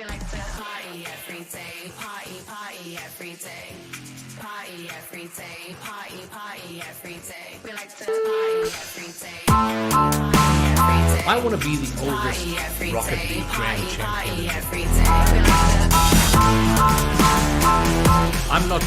like to party every day, party every day. Party every day, party every day. We like to party every day, party every day. I want to be the oldest Rocket League Grand Champion. Every day. We like to I'm not.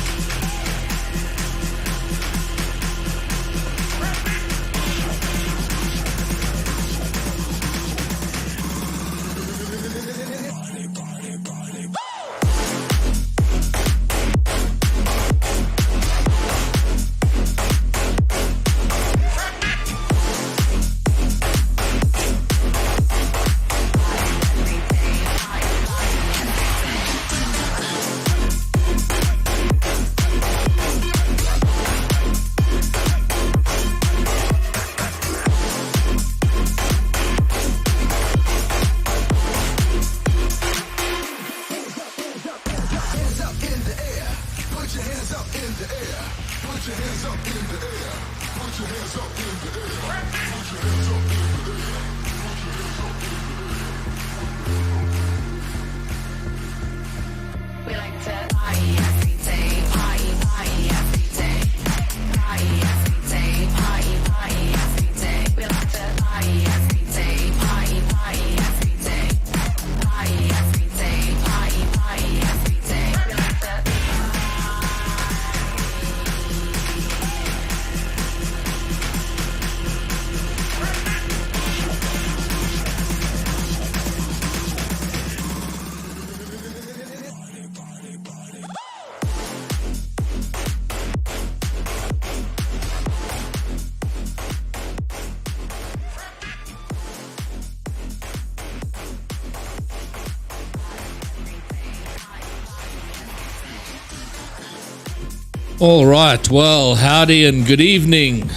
All right, well, howdy and good evening.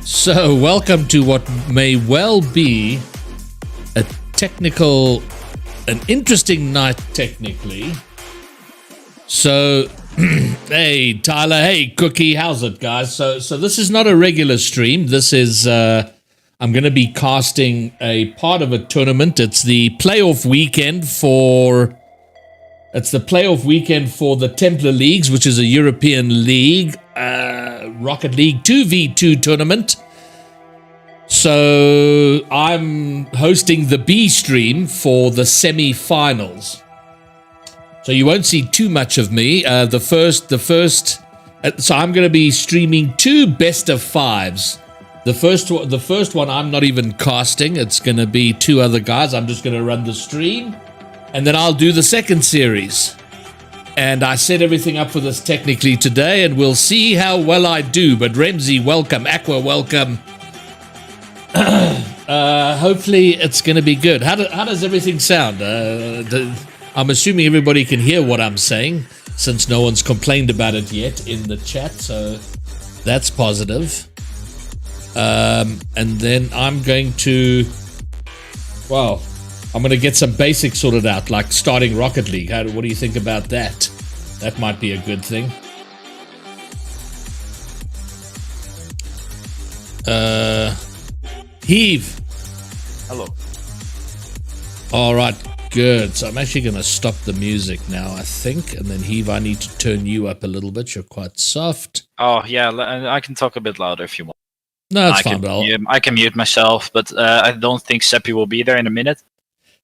So, welcome to what may well be an interesting night technically. So, hey, Tyler, hey, Cookie, how's it, guys? So this is not a regular stream. This is, I'm going to be casting a part of a tournament. It's the playoff weekend for the Templar Leagues, which is a European league, Rocket League 2v2 tournament. So I'm hosting the B stream for the semi-finals. So you won't see too much of me. So I'm going to be streaming two best of fives. The first one I'm not even casting. It's going to be two other guys. I'm just going to run the stream. And then I'll do the second series. And I set everything up for this technically today, and we'll see how well I do. But Remzi, welcome. Aqua, welcome. Hopefully it's going to be good. How does everything sound? I'm assuming everybody can hear what I'm saying, since no one's complained about it yet in the chat, so that's positive. And then I'm going to... Well... I'm going to get some basics sorted out, like starting Rocket League. What do you think about that? That might be a good thing. Heave. Hello. All right, good. So I'm actually going to stop the music now, I think. And then Heave, I need to turn you up a little bit. You're quite soft. Oh, yeah, I can talk a bit louder if you want. No, it's fine. I can mute myself, but I don't think Seppi will be there in a minute.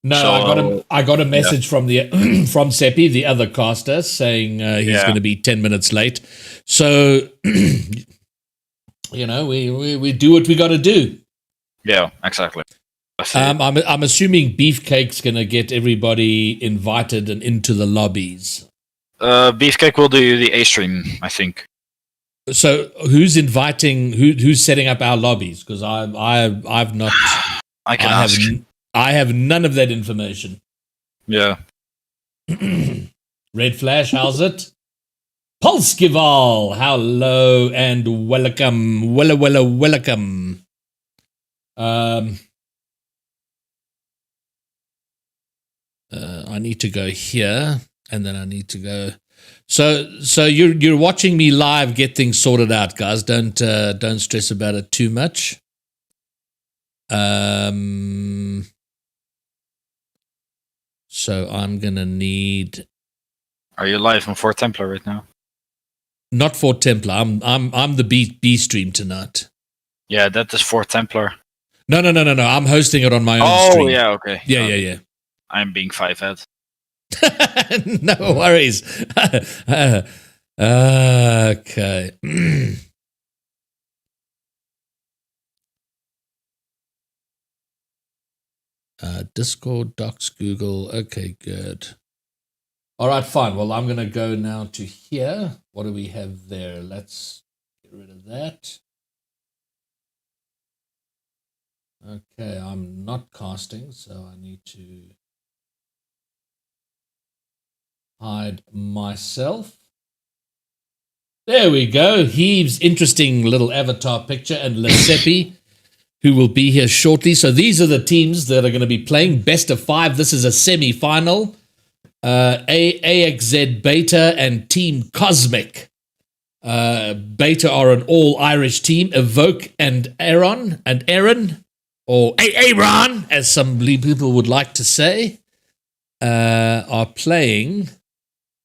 No, so, I got a message from from Seppi, the other caster, saying he's going to be 10 minutes late. So, you know, we do what we got to do. Yeah, exactly. I'm assuming Beefcake's going to get everybody invited and into the lobbies. Beefcake will do the A stream, I think. So who's inviting? Who's setting up our lobbies? Because I've not. I can ask. I have none of that information. Yeah. Red Flash, how's it? Pulskival, hello and welcome. Welcome. I need to go here, and then I need to go. So you're watching me live get things sorted out, guys. Don't stress about it too much. So I'm gonna need Are you live on Fort Templar right now? not for Templar. I'm the B stream tonight. Yeah, that is Fort Templar. No. I'm hosting it on my own stream. Oh, yeah, okay. Yeah. I'm being 5-head. No worries. Okay. Discord, Docs, Google. Okay, good. All right, fine. Well, I'm going to go now to here. What do we have there? Let's get rid of that. Okay, I'm not casting, so I need to hide myself. There we go. Heaves, interesting little avatar picture, and Lesepi, who will be here shortly. So these are the teams that are going to be playing best of 5. This is a semi-final. AXZ Beta and Team Cosmic. Beta are an all-Irish team. Evoke and Aaron, or Aaron, as some people would like to say, are playing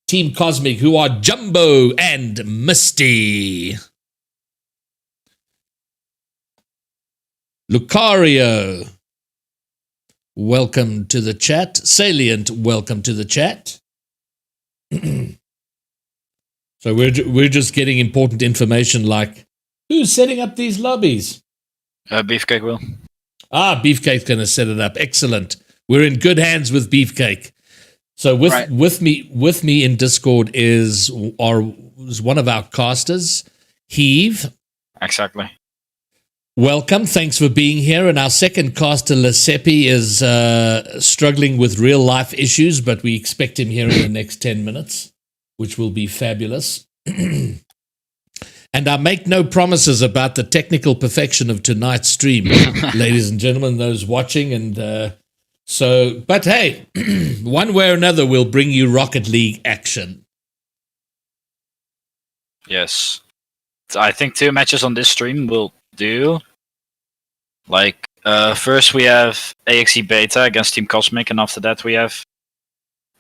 Team Cosmic, who are Jumbo and Misty. Lucario, welcome to the chat. Salient, welcome to the chat. So we're just getting important information like who's setting up these lobbies. Beefcake will. Beefcake's going to set it up. Excellent. We're in good hands with Beefcake. So with me in Discord is one of our casters, Heave. Exactly. Welcome. Thanks for being here. And our second caster, Lesepi, is struggling with real life issues, but we expect him here in the next 10 minutes, which will be fabulous. And I make no promises about the technical perfection of tonight's stream, ladies and gentlemen, those watching. And but hey, one way or another, we'll bring you Rocket League action. Yes. I think 2 matches on this stream will do. Like, first we have AXE Beta against Team Cosmic, and after that we have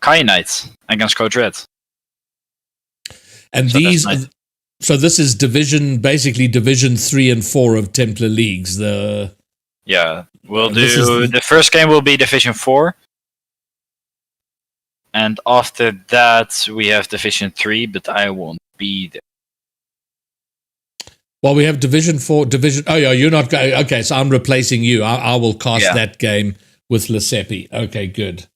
Kyanite against Code Red. And so this is basically division 3 and 4 of Templar leagues. Yeah, we'll do the first game will be Division 4. And after that we have Division 3, but I won't be there. Well, we have Division 4, oh yeah, you're not going, okay, so I'm replacing you. I will cast that game with Lesepi. Okay, good.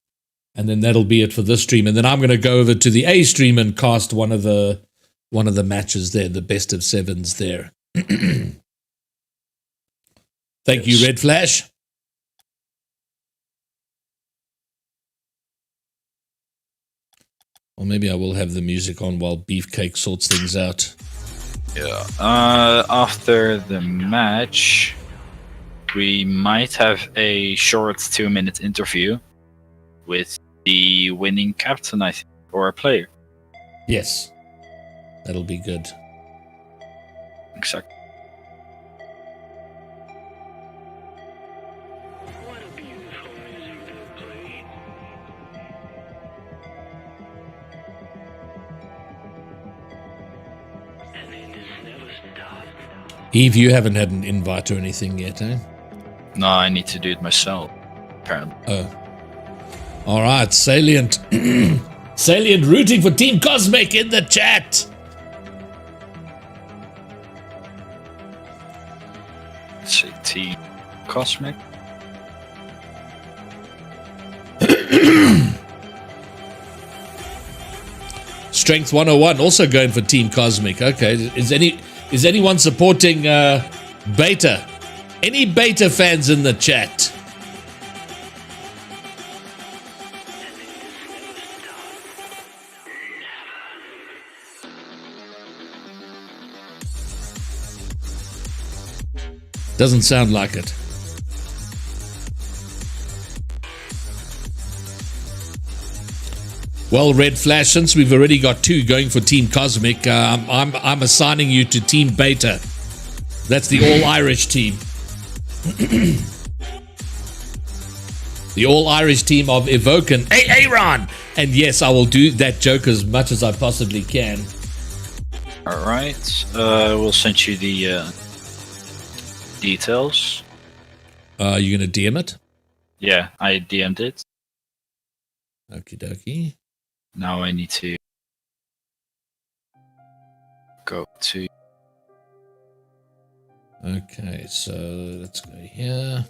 And then that'll be it for this stream. And then I'm going to go over to the A stream and cast one of the matches there, the best of 7s there. Thank you, Red Flash. Or maybe I will have the music on while Beefcake sorts things out. Yeah. After the match, we might have a short 2-minute interview with the winning captain, I think, or a player. Yes. That'll be good. Exactly. Eve, you haven't had an invite or anything yet, eh? No, I need to do it myself, apparently. Oh. All right, Salient. Salient rooting for Team Cosmic in the chat. Let's see, Team Cosmic. Strength 101 also going for Team Cosmic. Okay, is anyone supporting Beta? Any Beta fans in the chat? Doesn't sound like it. Well, Red Flash, since we've already got 2 going for Team Cosmic, I'm assigning you to Team Beta. That's the all-Irish team. The all-Irish team of Evoke and Aaron. And yes, I will do that joke as much as I possibly can. All right. We'll send you the details. You gonna DM it? Yeah, I DM'd it. Okie dokie. Now I need to go to... Okay, so let's go here.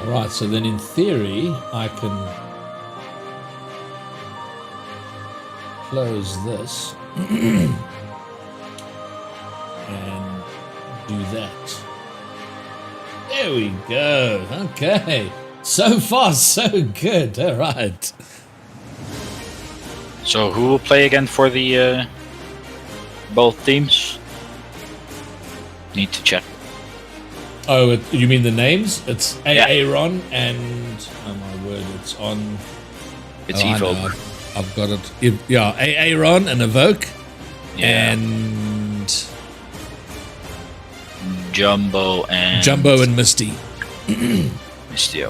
Alright, so then in theory, I can close this and do that. There we go. Okay. So far, so good. Alright. So who will play again for the both teams? Need to check. Oh, you mean the names? It's Yeah. Aaron and... Oh my word, it's on... It's I know, Evoke. I've got it. Yeah, Aaron and Evoke. Yeah. And... Jumbo and Misty. Misty.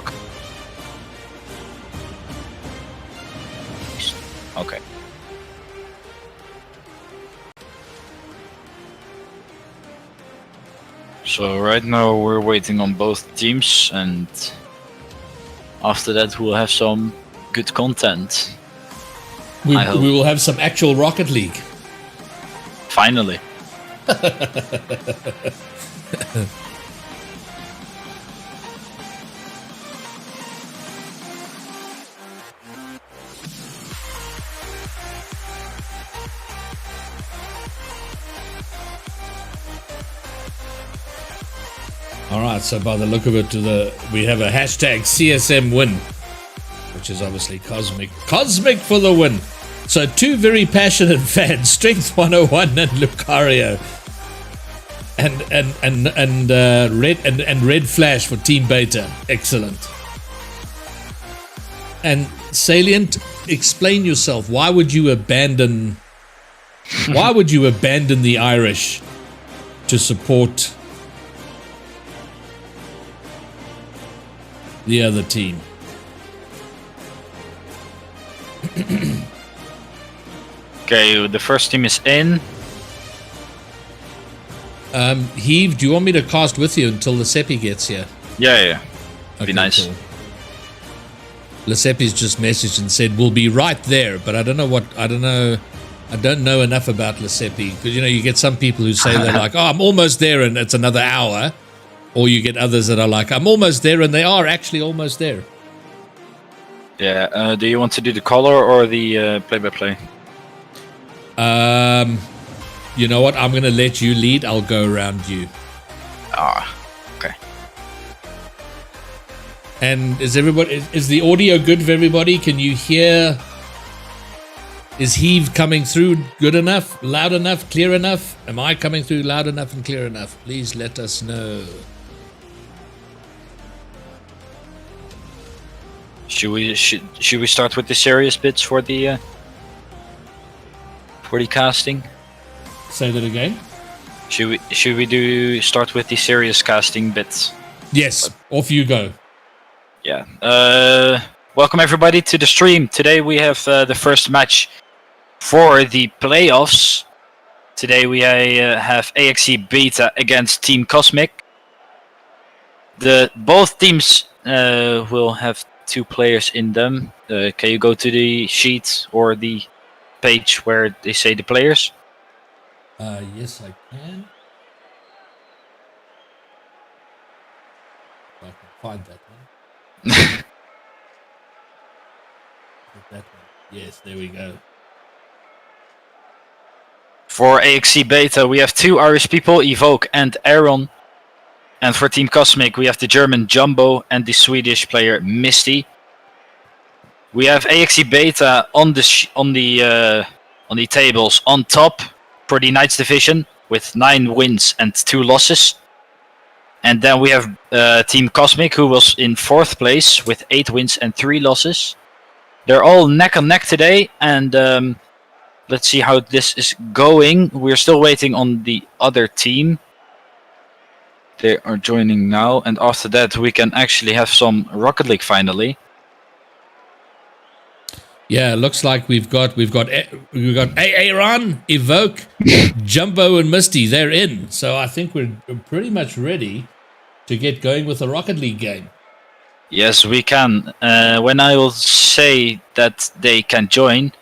Okay. So right now we're waiting on both teams, and after that we'll have some good content. We I hope. will have some actual Rocket League. Finally. Alright, so by the look of it, we have a hashtag CSM win, which is obviously Cosmic. Cosmic for the win! So two very passionate fans, Strength 101 and Lucario. And Red Flash for Team Beta. Excellent. And Salient, explain yourself. Why would you abandon the Irish to support the other team? Okay, the first team is in. Heave, do you want me to cast with you until Lesepi gets here? Yeah. Be Okay, nice. cool. Lesepi's just messaged and said we'll be right there, but I don't know enough about Lesepi, because you get some people who say they're like, oh, I'm almost there and it's another hour, or you get others that are like, I'm almost there, and they are actually almost there. Yeah. Do you want to do the color or the play-by-play? You know what? I'm gonna let you lead. I'll go around you. Okay. And is the audio good for everybody? Can you hear? Is Heave coming through good enough, loud enough, clear enough? Am I coming through loud enough and clear enough? Please let us know. Should we start with the serious bits for the casting? Say that again. Should we start with the serious casting bits? Yes, off you go. Yeah. Welcome everybody to the stream. Today we have the first match for the playoffs. Today we have AXE Beta against Team Cosmic. Both teams will have 2 players in them. Can you go to the sheet or the page where they say the players? Yes, I can. If I can find that one. That one. Yes, there we go. For AXE Beta, we have 2 Irish people, Evoke and Aaron. And for Team Cosmic, we have the German Jumbo and the Swedish player Misty. We have AXE Beta on the tables on top for the Knights division with 9 wins and 2 losses. And then we have Team Cosmic, who was in 4th place with 8 wins and 3 losses. They're all neck and neck today, and let's see how this is going. We're still waiting on the other team. They are joining now, and after that we can actually have some Rocket League finally. Yeah, looks like we've got Aaron, Evoke, Jumbo, and Misty. They're in, so I think we're pretty much ready to get going with the Rocket League game. Yes, we can. When I will say that they can join,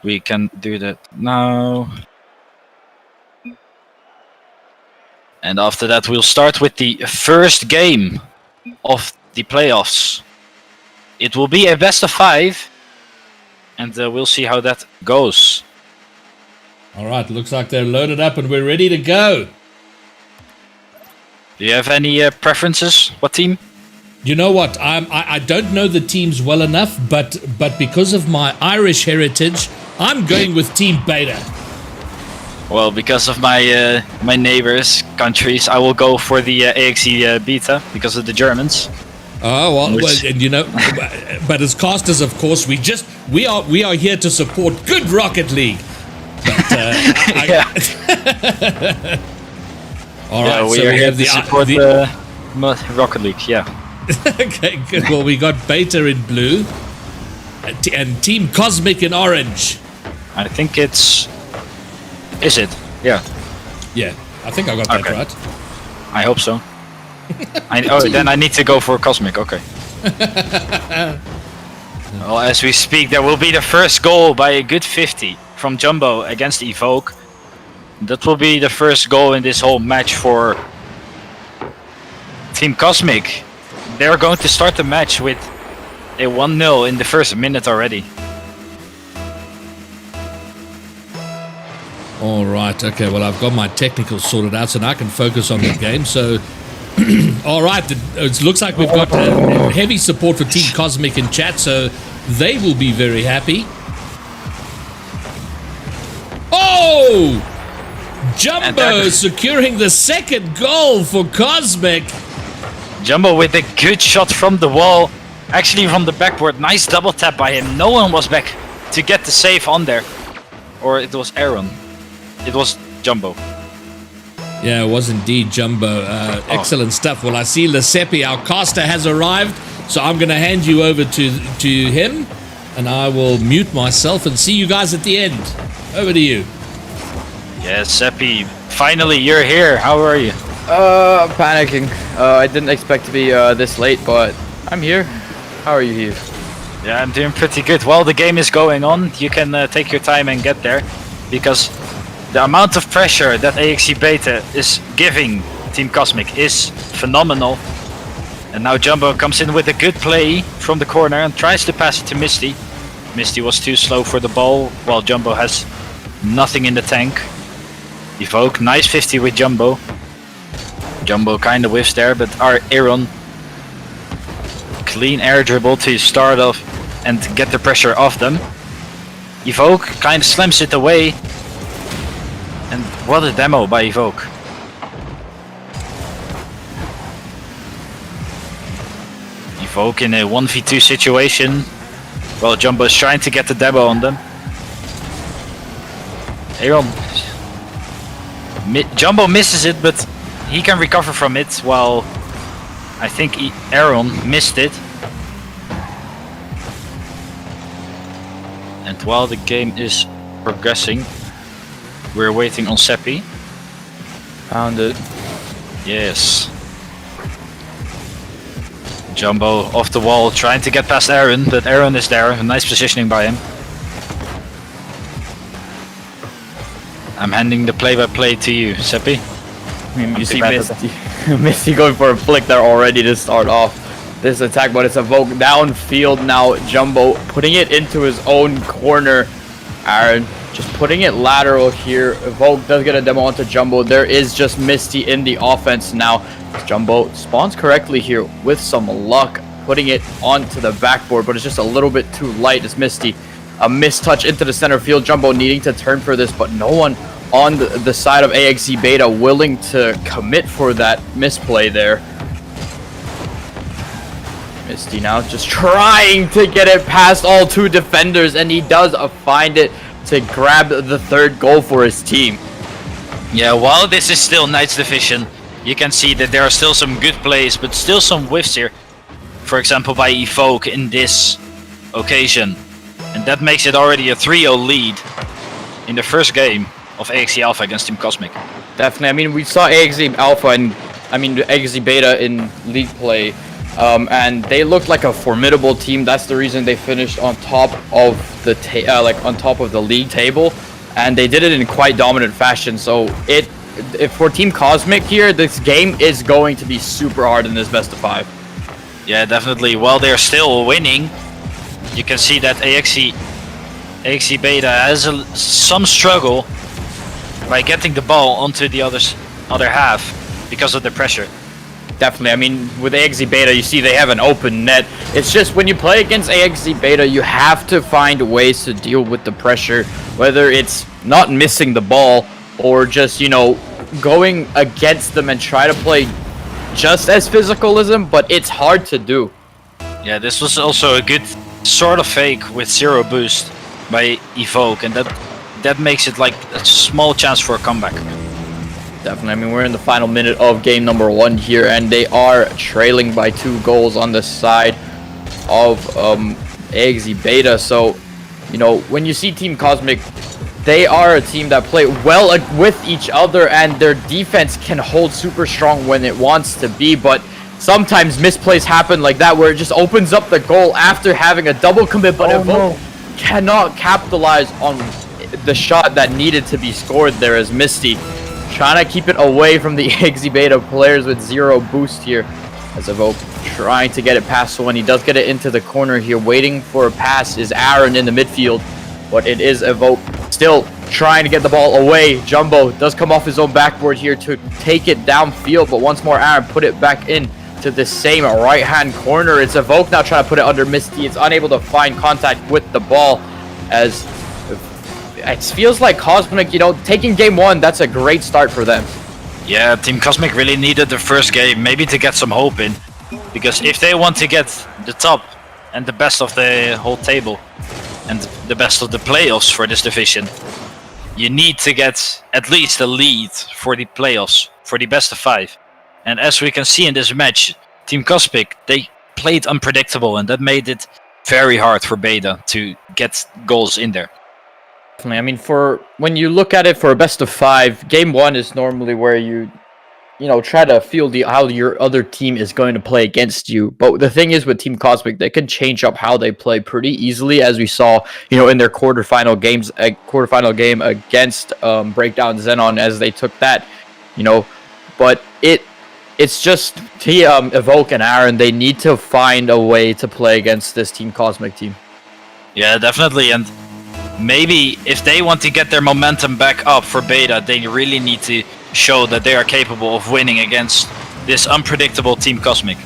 we can do that now. And after that, we'll start with the first game of the playoffs. It will be a best of 5. And we'll see how that goes. All right, looks like they're loaded up and we're ready to go. Do you have any preferences? What team? You know what? I don't know the teams well enough, but because of my Irish heritage, I'm going with Team Beta. Well, because of my my neighbors' countries, I will go for the AXE Beta because of the Germans. Oh well, and you know, but as casters, of course, we are here to support good Rocket League. But, all right, we so are we here have to support Rocket League. Yeah. Okay, good. Well, we got Beta in blue, and Team Cosmic in orange. I think it's. Is it? Yeah. Yeah, I think I got that right. I hope so. Then I need to go for Cosmic, okay. Well, as we speak, there will be the first goal by a good 50 from Jumbo against Evoke. That will be the first goal in this whole match for Team Cosmic. They're going to start the match with a 1-0 in the first minute already. All right, okay, well, I've got my technical sorted out, so now I can focus on the game, so... All right, it looks like we've got heavy support for Team Cosmic in chat, so they will be very happy. Oh! Jumbo securing the second goal for Cosmic. Jumbo with a good shot from the wall, actually from the backboard. Nice double tap by him. No one was back to get the save on there. Or it was Aaron. It was Jumbo. Yeah, it was indeed Jumbo. Excellent stuff. Well, I see Lesepi, our caster, has arrived, so I'm going to hand you over to him, and I will mute myself and see you guys at the end. Over to you. Yes, Seppi, finally you're here. How are you? I'm panicking. I didn't expect to be this late, but I'm here. How are you, Heath? Yeah, I'm doing pretty good. While the game is going on, you can take your time and get there, because the amount of pressure that AXE Beta is giving Team Cosmic is phenomenal. And now Jumbo comes in with a good play from the corner and tries to pass it to Misty. Misty was too slow for the ball, while Jumbo has nothing in the tank. Evoke, nice 50 with Jumbo. Jumbo kind of whiffs there, but our Aaron, clean air dribble to start off and get the pressure off them. Evoke kind of slams it away. And what a demo by Evoke. Evoke in a 1v2 situation. Well, Jumbo is trying to get the demo on them. Aaron. Jumbo misses it, but he can recover from it, while I think Aaron missed it. And while the game is progressing, we're waiting on Seppi. Found it. Yes. Jumbo off the wall, trying to get past Aaron, but Aaron is there. Nice positioning by him. I'm handing the play-by-play to you, Seppi. You see Misty, Misty going for a flick there already to start off this attack, but it's Evoke downfield now. Jumbo putting it into his own corner. Aaron just putting it lateral here. Evoke does get a demo onto Jumbo. There is just Misty in the offense now. Jumbo spawns correctly here with some luck, putting it onto the backboard, but it's just a little bit too light as Misty. A mistouch into the center field. Jumbo needing to turn for this, but no one on the side of AXZ Beta willing to commit for that misplay there. Misty now just trying to get it past all 2 defenders, and he does find it to grab the 3rd goal for his team. Yeah, while this is still Knight's division, you can see that there are still some good plays, but still some whiffs here. For example, by Evoke in this occasion. And that makes it already a 3-0 lead in the first game of AXZ Alpha against Team Cosmic. Definitely. I mean, we saw AXZ Alpha and AXZ Beta in league play, and they looked like a formidable team. That's the reason they finished on top of the on top of the league table, and they did it in quite dominant fashion. So for Team Cosmic here, this game is going to be super hard in this best of 5. Yeah, definitely. While they're still winning, you can see that AXZ Beta has some struggle by getting the ball onto the other half because of the pressure. Definitely. I mean, with AXZ Beta, you see they have an open net. It's just when you play against AXZ Beta, you have to find ways to deal with the pressure, whether it's not missing the ball or just, you know, going against them and try to play just as physical as them, but it's hard to do. Yeah, this was also a good sort of fake with 0 boost by Evoke, and that makes it like a small chance for a comeback. Definitely. I mean, we're in the final minute of game number 1 here, and they are trailing by 2 goals on the side of AXZ Beta. So, you know, when you see Team Cosmic, they are a team that play well with each other, and their defense can hold super strong when it wants to be, but sometimes misplays happen like that where it just opens up the goal after having a double commit, but Evoke cannot capitalize on the shot that needed to be scored there as Misty trying to keep it away from the AXZ Beta players with 0 boost here, as Evoke trying to get it past. So when he does get it into the corner here, waiting for a pass is Aaron in the midfield, but it is Evoke still trying to get the ball away. Jumbo does come off his own backboard here to take it downfield, but once more Aaron put it back in to the same right-hand corner. It's Evoke now trying to put it under Misty. It's unable to find contact with the ball, as it feels like Cosmic, you know, taking game 1, that's a great start for them. Yeah, Team Cosmic really needed the first game, maybe to get some hope in, because if they want to get the top and the best of the whole table and the best of the playoffs for this division, you need to get at least a lead for the playoffs, for the best of 5. And as we can see in this match, Team Cosmic, they played unpredictable, and that made it very hard for Beta to get goals in there. Definitely. I mean, when you look at it for a best of 5, game 1 is normally where you know, try to feel how your other team is going to play against you. But the thing is with Team Cosmic, they can change up how they play pretty easily, as we saw, you know, in their quarterfinal game against Breakdown Xenon, as they took that, you know. But it's just Evoke and Aaron, they need to find a way to play against this Team Cosmic team. Yeah, definitely. And maybe if they want to get their momentum back up for Beta, they really need to show that they are capable of winning against this unpredictable Team Cosmic.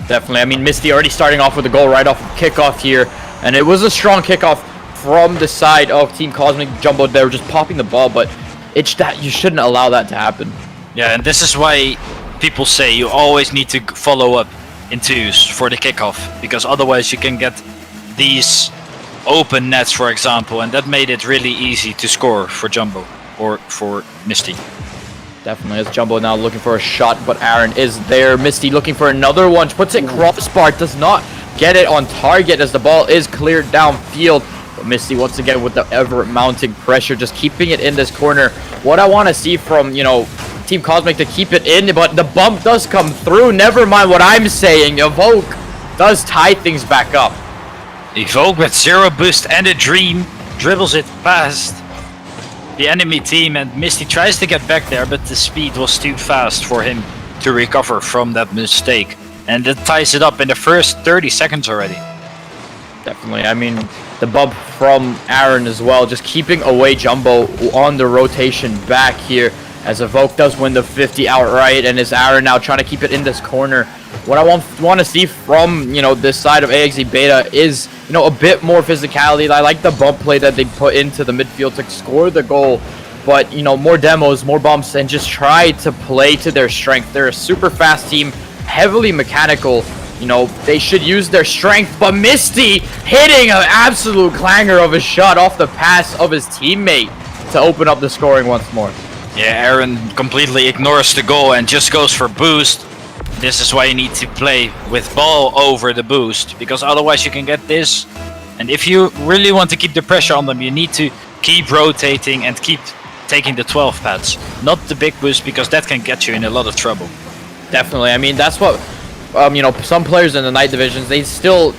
Definitely. I mean, Misty already starting off with a goal right off of kickoff here, and it was a strong kickoff from the side of Team Cosmic. Jumbo, they were just popping the ball, but it's that you shouldn't allow that to happen. Yeah, and this is why people say you always need to follow up in 2s for the kickoff, because otherwise you can get these open nets, for example, and that made it really easy to score for Jumbo or for Misty. Definitely. As Jumbo now looking for a shot, but Aaron is there. Misty looking for another one. Puts it crossbar. Does not get it on target as the ball is cleared downfield. But Misty once again with the ever-mounting pressure, just keeping it in this corner. What I want to see from, you know, Team Cosmic to keep it in, but the bump does come through. Never mind what I'm saying. Evoke does tie things back up. Evoke with 0 boost and a dream dribbles it past the enemy team, and Misty tries to get back there, but the speed was too fast for him to recover from that mistake, and it ties it up in the first 30 seconds already. Definitely. I mean, the bump from Aaron as well, just keeping away Jumbo on the rotation back here, as Evoke does win the 50 outright, and is Aaron now trying to keep it in this corner. What I want to see from, you know, this side of AXZ Beta is, you know, a bit more physicality. I like the bump play that they put into the midfield to score the goal. but you know, more demos, more bumps, and just try to play to their strength. They're a super fast team, heavily mechanical. You know, they should use their strength, but Misty hitting an absolute clanger of a shot off the pass of his teammate to open up the scoring once more. Yeah, Aaron completely ignores the goal and just goes for boost. This is why you need to play with ball over the boost, because otherwise you can get this. And if you really want to keep the pressure on them, you need to keep rotating and keep taking the 12 pads, not the big boost, because that can get you in a lot of trouble. Definitely. I mean, that's what you know, some players in the night divisions, they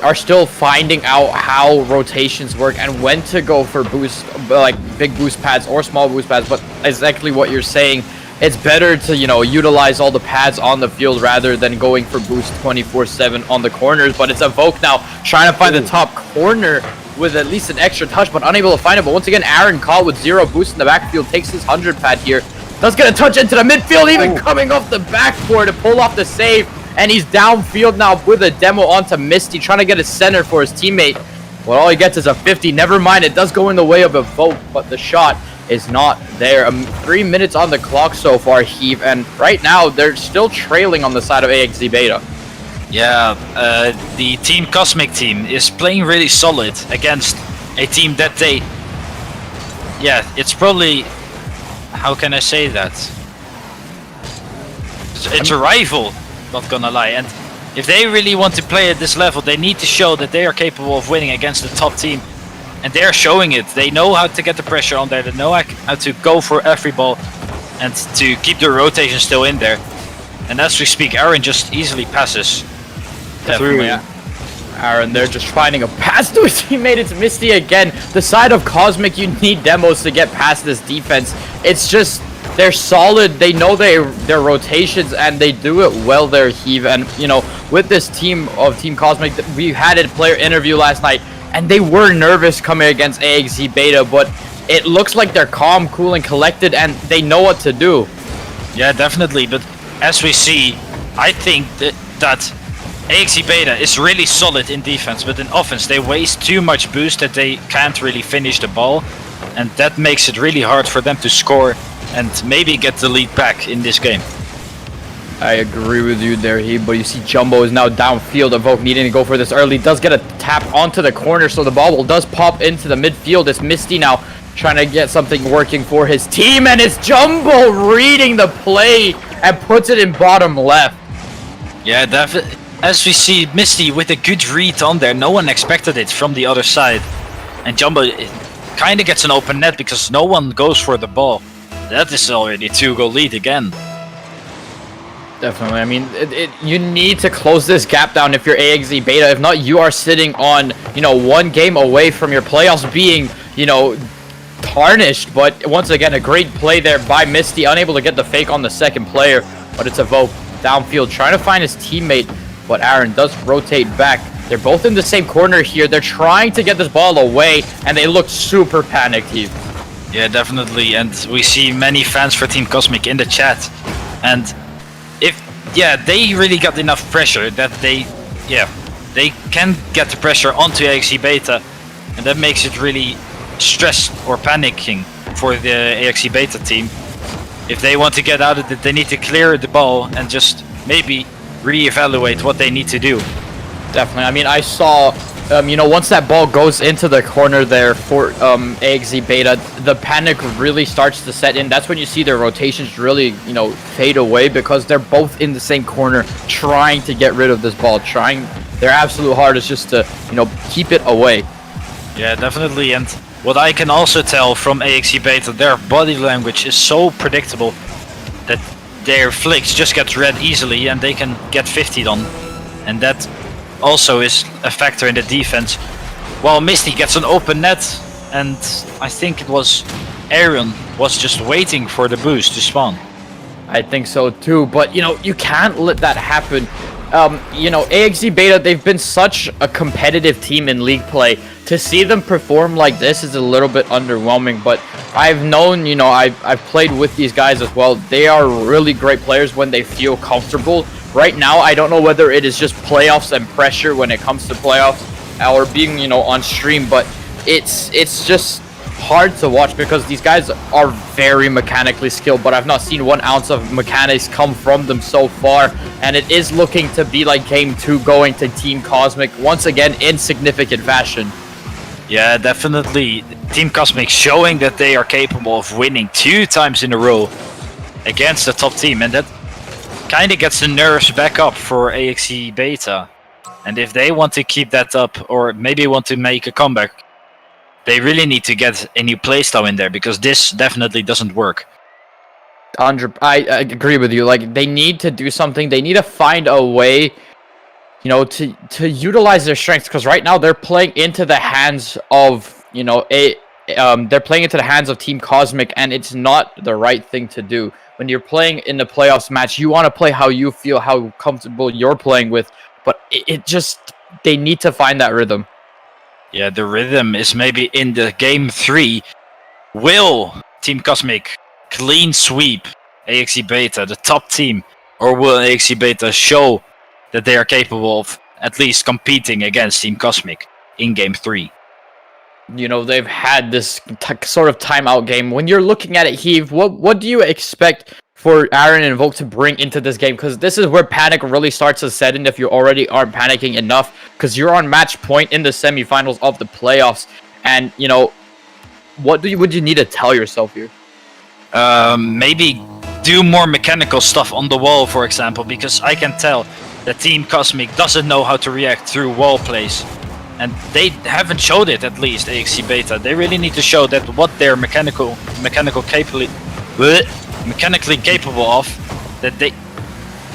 are still finding out how rotations work and when to go for boost, like big boost pads or small boost pads. But exactly what you're saying, it's better to, you know, utilize all the pads on the field rather than going for boost 24/7 on the corners. But it's Evoke now trying to find the top corner with at least an extra touch, but unable to find it. But once again, Aaron caught with 0 boost in the backfield, takes his 100 pad here. Does get a touch into the midfield, even coming off the backboard to pull off the save. And he's downfield now with a demo onto Misty, trying to get a center for his teammate. Well, all he gets is a 50. Never mind, it does go in the way of a vote, but the shot is not there. 3 minutes on the clock so far, Heave, and right now they're still trailing on the side of AXZ Beta. Yeah, the Team Cosmic team is playing really solid against a team that they... Yeah, it's probably... How can I say that? It's a rival. Not gonna lie, and if they really want to play at this level, they need to show that they are capable of winning against the top team, and they are showing it. They know how to get the pressure on there, they know how to go for every ball and to keep the rotation still in there. And as we speak, Aaron just easily passes through. Aaron, they're just finding a pass to his teammate. It's Misty again. The side of Cosmic, you need demos to get past this defense. It's just, they're solid. They know their rotations, and they do it well there, Heave. And, you know, with this team of Team Cosmic, we had a player interview last night, and they were nervous coming against AXZ Beta, but it looks like they're calm, cool, and collected, and they know what to do. Yeah, definitely. But as we see, I think that AXZ Beta is really solid in defense, but in offense, they waste too much boost that they can't really finish the ball, and that makes it really hard for them to score and maybe get the lead back in this game. I agree with you there, Heave, but you see Jumbo is now downfield. Evoke needing to go for this early. Does get a tap onto the corner, so the ball does pop into the midfield. It's Misty now trying to get something working for his team, and it's Jumbo reading the play and puts it in bottom left. Yeah, definitely. As we see, Misty with a good read on there. No one expected it from the other side. And Jumbo kind of gets an open net because no one goes for the ball. That is already a 2-goal lead again. Definitely. I mean, you need to close this gap down if you're AXZ Beta. If not, you are sitting on, you know, 1 game away from your playoffs being, you know, tarnished. But once again, a great play there by Misty, unable to get the fake on the second player. But it's Evoke downfield trying to find his teammate. But Aaron does rotate back. They're both in the same corner here. They're trying to get this ball away, and they look super panicked here. Yeah, definitely. And we see many fans for Team Cosmic in the chat. And they really got enough pressure that they can get the pressure onto AXZ Beta, and that makes it really stressed or panicking for the AXZ Beta team. If they want to get out of it, they need to clear the ball and just maybe reevaluate what they need to do. Definitely. I mean, I saw, you know, once that ball goes into the corner there for AXZ Beta, the panic really starts to set in. That's when you see their rotations really, you know, fade away, because they're both in the same corner trying to get rid of this ball, trying their absolute hardest just to, you know, keep it away. Yeah, definitely. And what I can also tell from AXZ Beta, their body language is so predictable that their flicks just get read easily and they can get 50'd on. And that also is a factor in the defense. While Misty gets an open net, and I think it was Aaron was just waiting for the boost to spawn. I think so too, but you know, you can't let that happen. You know, AXZ Beta, they've been such a competitive team in league play. To see them perform like this is a little bit underwhelming, but I've known, you know, I've played with these guys as well. They are really great players when they feel comfortable. Right now, I don't know whether it is just playoffs and pressure when it comes to playoffs, or being, you know, on stream, but it's just hard to watch because these guys are very mechanically skilled, but I've not seen 1 ounce of mechanics come from them so far, and it is looking to be like Game 2 going to Team Cosmic once again in significant fashion. Yeah, definitely. Team Cosmic showing that they are capable of winning 2 times in a row against the top team, and that kind of gets the nerves back up for AXE Beta. And if they want to keep that up, or maybe want to make a comeback, they really need to get a new playstyle in there, because this definitely doesn't work. I agree with you. Like, they need to do something. They need to find a way, you know, to utilize their strengths, because right now they're playing into the hands of, you know, they're playing into the hands of Team Cosmic, and it's not the right thing to do. When you're playing in the playoffs match, you want to play how you feel, how comfortable you're playing with, but it just, they need to find that rhythm. Yeah, the rhythm is maybe in the Game 3. Will Team Cosmic clean sweep AXE Beta, the top team, or will AXE Beta show that they are capable of at least competing against Team Cosmic in Game 3? You know, they've had this sort of timeout game. When you're looking at it, Heave, what do you expect for Aaron and Volk to bring into this game? Because this is where panic really starts to set in if you already aren't panicking enough, because you're on match point in the semifinals of the playoffs. And, you know, would you need to tell yourself here? Maybe do more mechanical stuff on the wall, for example, because I can tell that Team Cosmic doesn't know how to react through wall plays. And they haven't showed it, at least, AXE Beta. They really need to show that what they're mechanically capable of, that they,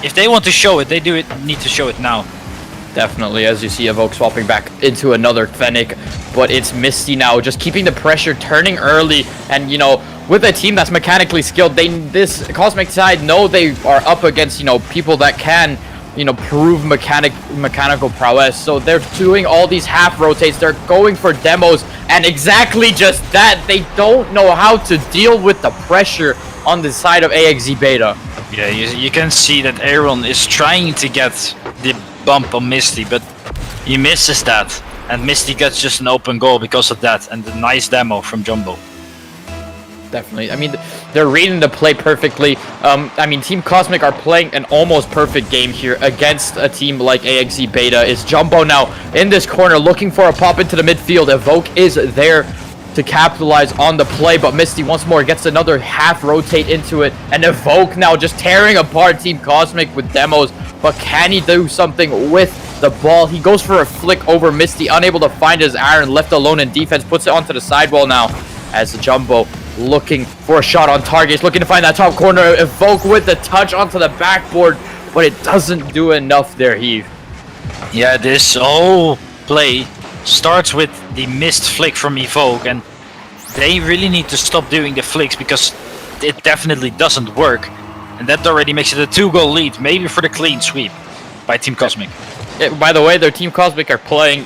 if they want to show it, need to show it now. Definitely, as you see Evoke swapping back into another Fennec, but it's Misty now, just keeping the pressure, turning early, and, you know, with a team that's mechanically skilled, this Cosmic side know they are up against, you know, people that can, you know, prove mechanical prowess. So they're doing all these half rotates, they're going for demos, and exactly just that, they don't know how to deal with the pressure on the side of AXE Beta. Yeah, you can see that Aaron is trying to get the bump on Misty, but he misses that, and Misty gets just an open goal because of that, and the nice demo from Jumbo. Definitely. I mean, they're reading the play perfectly. I mean, Team Cosmic are playing an almost perfect game here against a team like AXE Beta. It's Jumbo now in this corner looking for a pop into the midfield. Evoke is there to capitalize on the play, but Misty once more gets another half rotate into it, and Evoke now just tearing apart Team Cosmic with demos. But can he do something with the ball? He goes for a flick over Misty, unable to find his Aaron, left alone in defense, puts it onto the sidewall now as the Jumbo looking for a shot on target. He's looking to find that top corner. Evoke with the touch onto the backboard, but it doesn't do enough there, Heave. Yeah, this whole play starts with the missed flick from Evoke, and they really need to stop doing the flicks because it definitely doesn't work. And that already makes it a 2-goal lead, maybe for the clean sweep by Team Cosmic. By the way, their Team Cosmic are playing,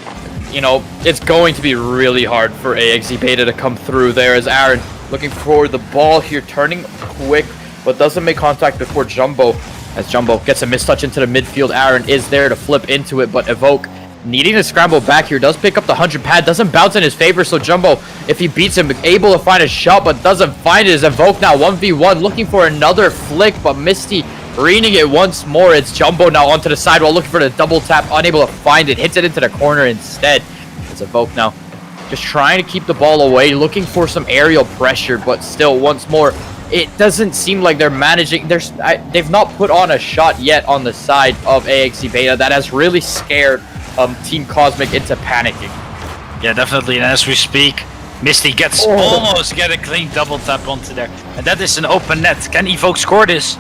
you know, it's going to be really hard for AXE Beta to come through there as Aaron looking for the ball here, turning quick, but doesn't make contact before Jumbo. As Jumbo gets a mistouch into the midfield, Aaron is there to flip into it, but Evoke needing to scramble back here, does pick up the 100 pad, doesn't bounce in his favor, so Jumbo, if he beats him, able to find a shot, but doesn't find it. As Evoke now 1v1, looking for another flick, but Misty reading it once more. It's Jumbo now onto the sidewall, looking for the double tap, unable to find it, hits it into the corner instead. It's Evoke now just trying to keep the ball away, looking for some aerial pressure, but still, once more, it doesn't seem like they're managing. They've not put on a shot yet on the side of AXE Beta. That has really scared Team Cosmic into panicking. Yeah, definitely. And as we speak, Misty gets almost get a clean double tap onto there, and that is an open net. Can Evoke score this?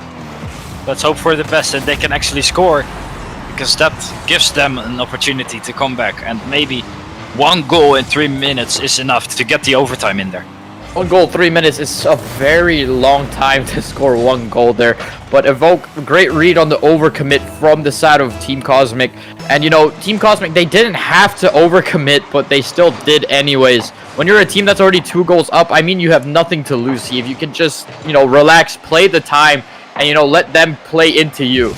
Let's hope for the best that they can actually score, because that gives them an opportunity to come back, and maybe 1 goal in 3 minutes is enough to get the overtime in there. 1 goal, 3 minutes is a very long time to score 1 goal there. But Evoke, great read on the overcommit from the side of Team Cosmic. And, you know, Team Cosmic, they didn't have to overcommit, but they still did anyways. When you're a team that's already 2 goals up, I mean, you have nothing to lose here. If you can just, you know, relax, play the time, and, you know, let them play into you.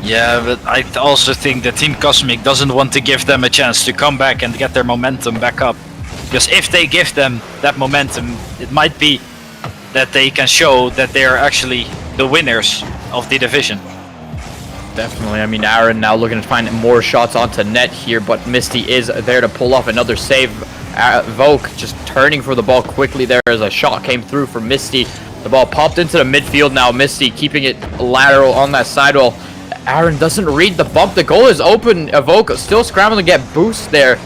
Yeah, but I also think that Team Cosmic doesn't want to give them a chance to come back and get their momentum back up. Because if they give them that momentum, it might be that they can show that they are actually the winners of the division. Definitely. I mean, Aaron now looking to find more shots onto net here, but Misty is there to pull off another save. Vogue just turning for the ball quickly there as a shot came through for Misty. The ball popped into the midfield now. Misty keeping it lateral on that sidewall. Aaron doesn't read the bump. The goal is open. Evoke still scrambling to get boost there,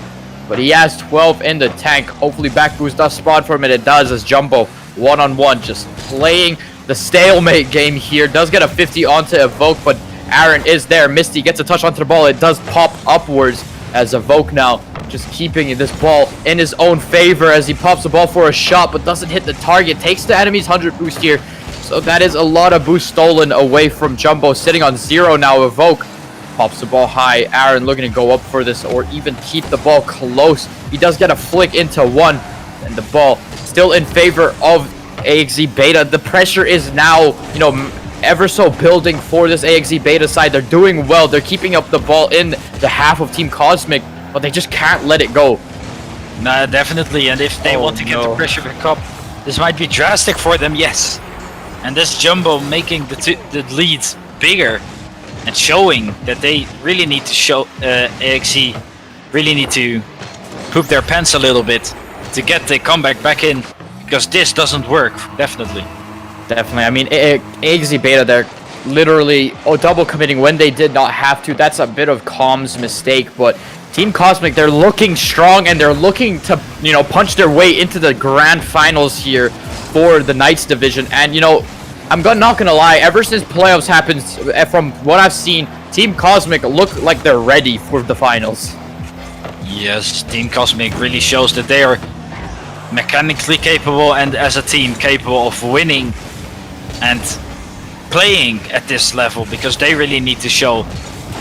but he has 12 in the tank. Hopefully back boost does spawn for him, and it does as Jumbo one-on-one just playing the stalemate game here. Does get a 50 onto Evoke, but Aaron is there. Misty gets a touch onto the ball. It does pop upwards as Evoke now just keeping this ball in his own favor as he pops the ball for a shot but doesn't hit the target. Takes the enemy's 100 boost here. So that is a lot of boost stolen away from Jumbo. Sitting on 0 now. Evoke pops the ball high. Aaron looking to go up for this or even keep the ball close. He does get a flick into 1 and the ball still in favor of AXZ Beta. The pressure is now, ever so building for this AXZ Beta side. They're doing well. They're keeping up the ball in the half of Team Cosmic, but they just can't let it go. Nah, definitely. And if they want to get the pressure back up, this might be drastic for them, yes. And this Jumbo making the leads bigger and showing that they really need to show AXZ really need to poop their pants a little bit to get the comeback back in, because this doesn't work, definitely. Definitely. I mean, AXZ Beta, they're literally double committing when they did not have to. That's a bit of Calm's mistake, but Team Cosmic, they're looking strong and they're looking to, punch their way into the grand finals here for the Knights division. And, I'm not gonna lie, ever since playoffs happened, from what I've seen, Team Cosmic look like they're ready for the finals. Yes, Team Cosmic really shows that they are mechanically capable and as a team capable of winning and playing at this level, because they really need to show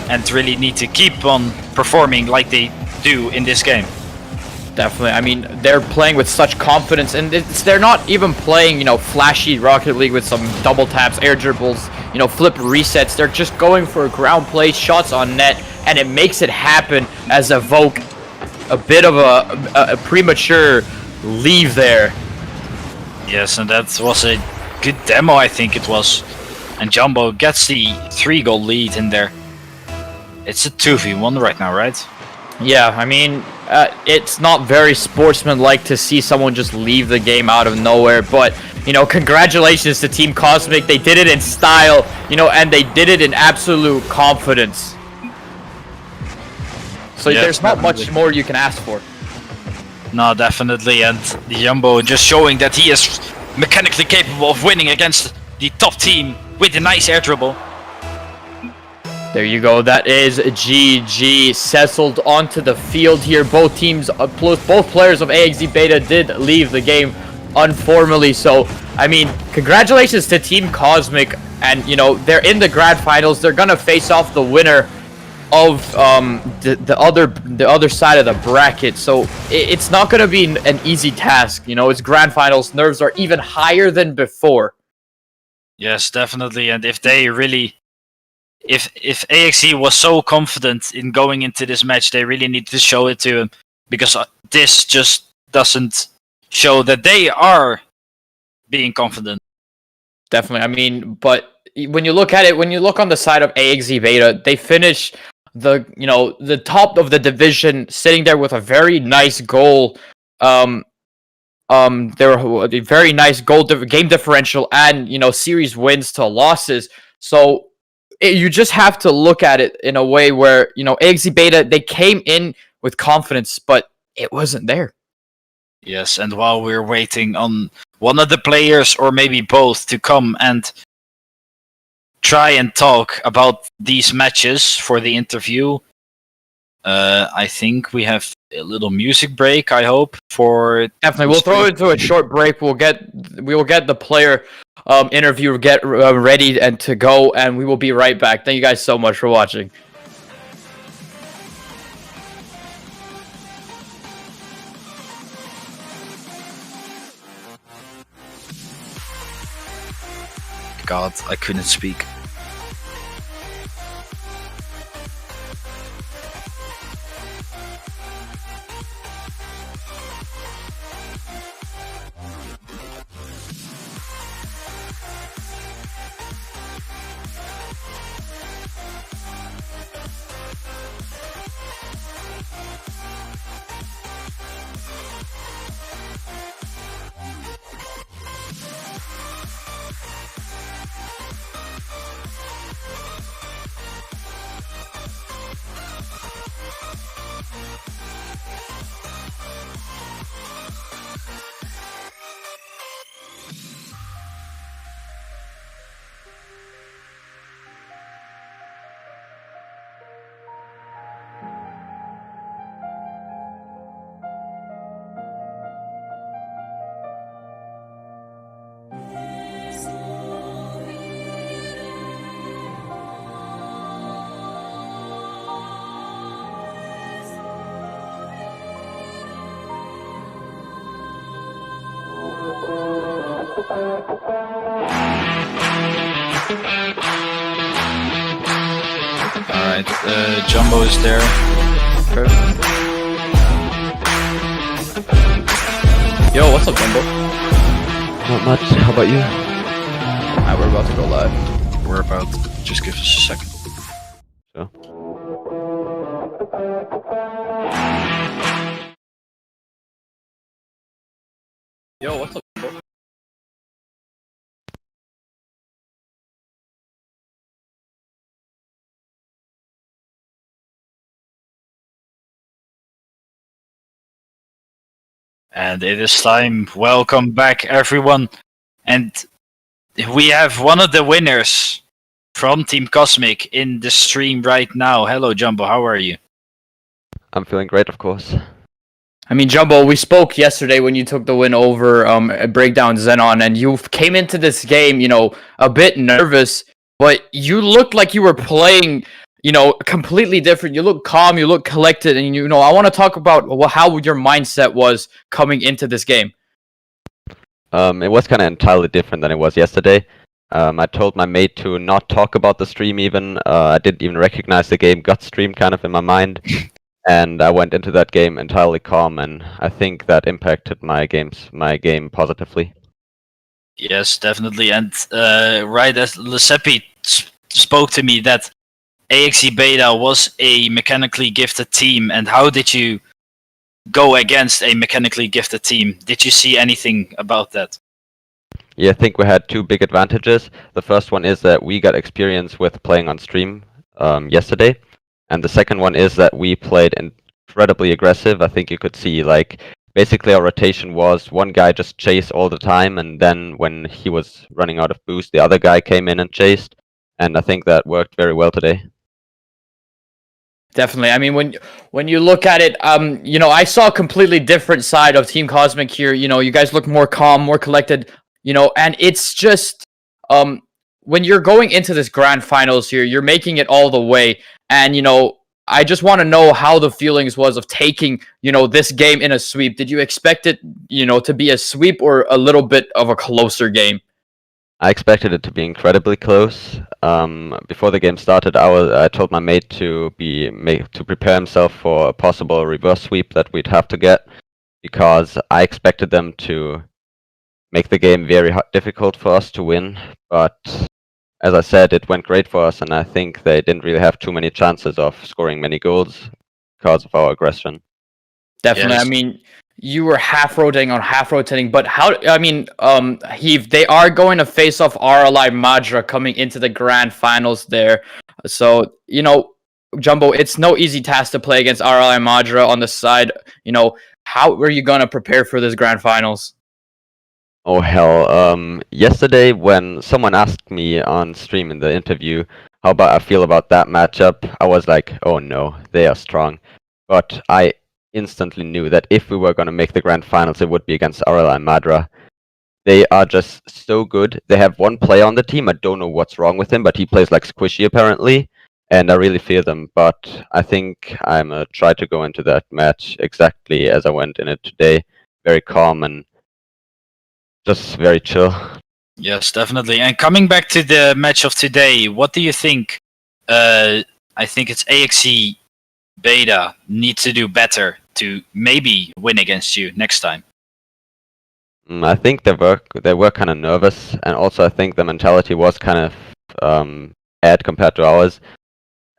and really need to keep on performing like they do in this game. Definitely. I mean, they're playing with such confidence, and they're not even playing, flashy Rocket League with some double taps, air dribbles, flip resets. They're just going for ground play, shots on net, and it makes it happen as Evoke a bit of a premature leave there. Yes, and that was a good demo, I think it was. And Jumbo gets the 3-goal lead in there. It's a 2v1 right now, right? Yeah, I mean, it's not very sportsmanlike to see someone just leave the game out of nowhere, but, congratulations to Team Cosmic. They did it in style, and they did it in absolute confidence. So yeah, there's not much more you can ask for. No, definitely, and Jumbo just showing that he is mechanically capable of winning against the top team with a nice air dribble. There you go. That is GG. Settled onto the field here. Both teams, both players of AXZ Beta did leave the game unformally. So, I mean, congratulations to Team Cosmic. And, they're in the grand finals. They're going to face off the winner of the other side of the bracket. So, it's not going to be an easy task. It's grand finals. Nerves are even higher than before. Yes, definitely. And if they really... If AXZ was so confident in going into this match, they really need to show it to him, because this just doesn't show that they are being confident. Definitely. I mean, but when you look at it, when you look on the side of AXZ Beta, they finish the top of the division sitting there with a very nice goal. They're a very nice goal game differential and series wins to losses. So you just have to look at it in a way where, AXZ Beta, they came in with confidence, but it wasn't there. Yes, and while we're waiting on one of the players, or maybe both, to come and try and talk about these matches for the interview, I think we have a little music break, I hope, for... Definitely, we'll throw it into a short break. We will get the player interview ready and to go, and we will be right back. Thank you guys so much for watching. God, I couldn't speak. Alright, Jumbo is there. Yo, what's up, Jumbo? Not much. How about you? Alright, we're about to go live. We're about. Just give us a second. Sure. Yo, what's up, Jumbo? And it is time. Welcome back, everyone. And we have one of the winners from Team Cosmic in the stream right now. Hello, Jumbo. How are you? I'm feeling great, of course. I mean, Jumbo, we spoke yesterday when you took the win over Breakdown Xenon, and you came into this game, a bit nervous, but you looked like you were playing, completely different. You look calm, you look collected, and I want to talk about how your mindset was coming into this game. It was kind of entirely different than it was yesterday. I told my mate to not talk about the stream even. I didn't even recognize the game got streamed kind of in my mind. And I went into that game entirely calm, and I think that impacted my game positively. Yes, definitely. And right as Lesepi spoke to me that AXE Beta was a mechanically gifted team, and how did you go against a mechanically gifted team? Did you see anything about that? Yeah, I think we had two big advantages. The first one is that we got experience with playing on stream yesterday. And the second one is that we played incredibly aggressive. I think you could see, basically our rotation was one guy just chased all the time, and then when he was running out of boost, the other guy came in and chased. And I think that worked very well today. Definitely. I mean, when you look at it, I saw a completely different side of Team Cosmic here. You guys look more calm, more collected, and it's just, when you're going into this grand finals here, you're making it all the way. And, I just want to know how the feelings was of taking, this game in a sweep. Did you expect it, to be a sweep or a little bit of a closer game? I expected it to be incredibly close. Before the game started, I told my mate to prepare himself for a possible reverse sweep that we'd have to get, because I expected them to make the game very difficult for us to win. But as I said, it went great for us, and I think they didn't really have too many chances of scoring many goals because of our aggression. Definitely. Yes. I mean, you were half rotating on half rotating, but Heath, they are going to face off RLI Madra coming into the grand finals there. So, Jumbo, it's no easy task to play against RLI Madra on the side. How are you going to prepare for this grand finals? Oh hell, yesterday when someone asked me on stream in the interview how about I feel about that matchup, I was like, oh no, they are strong. But I instantly knew that if we were going to make the grand finals, it would be against RLI Madra. They are just so good. They have one player on the team, I don't know what's wrong with him, but he plays like squishy apparently, and I really fear them. But I think I'm going to try to go into that match exactly as I went in it today, very calm and just very chill. Yes, definitely. And coming back to the match of today, what do you think? I think it's AXE Beta needs to do better to maybe win against you next time. I think they were kind of nervous, and also I think the mentality was kind of bad compared to ours.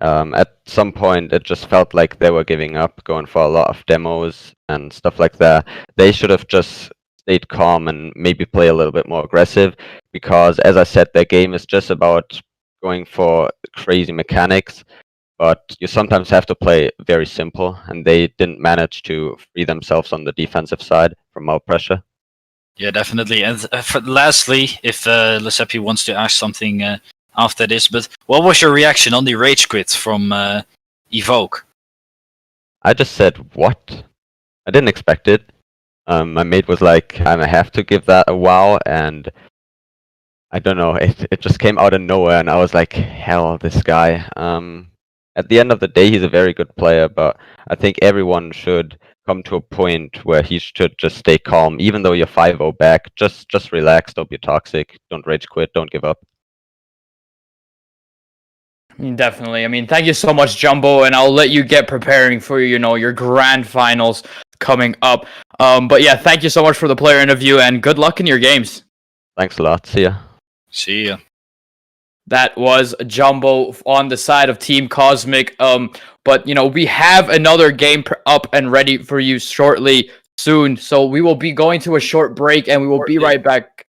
At some point, it just felt like they were giving up, going for a lot of demos and stuff like that. They should have just stayed calm and maybe play a little bit more aggressive, because as I said, their game is just about going for crazy mechanics, but you sometimes have to play very simple, and they didn't manage to free themselves on the defensive side from our pressure. Yeah, definitely. And lastly, if Lesepi wants to ask something after this, but what was your reaction on the rage quit from Evoke? I just said, what? I didn't expect it. My mate was like, I have to give that a wow, and I don't know, it just came out of nowhere, and I was like, hell, this guy. At the end of the day, he's a very good player, but I think everyone should come to a point where he should just stay calm, even though you're 5-0 back. Just relax. Don't be toxic. Don't rage quit. Don't give up. Definitely. I mean, thank you so much, Jumbo, and I'll let you get preparing for your grand finals coming up. But yeah, thank you so much for the player interview, and good luck in your games. Thanks a lot. See ya. See ya. That was Jumbo on the side of Team Cosmic. But we have another game up and ready for you shortly, soon. So we will be going to a short break, and we will be right back.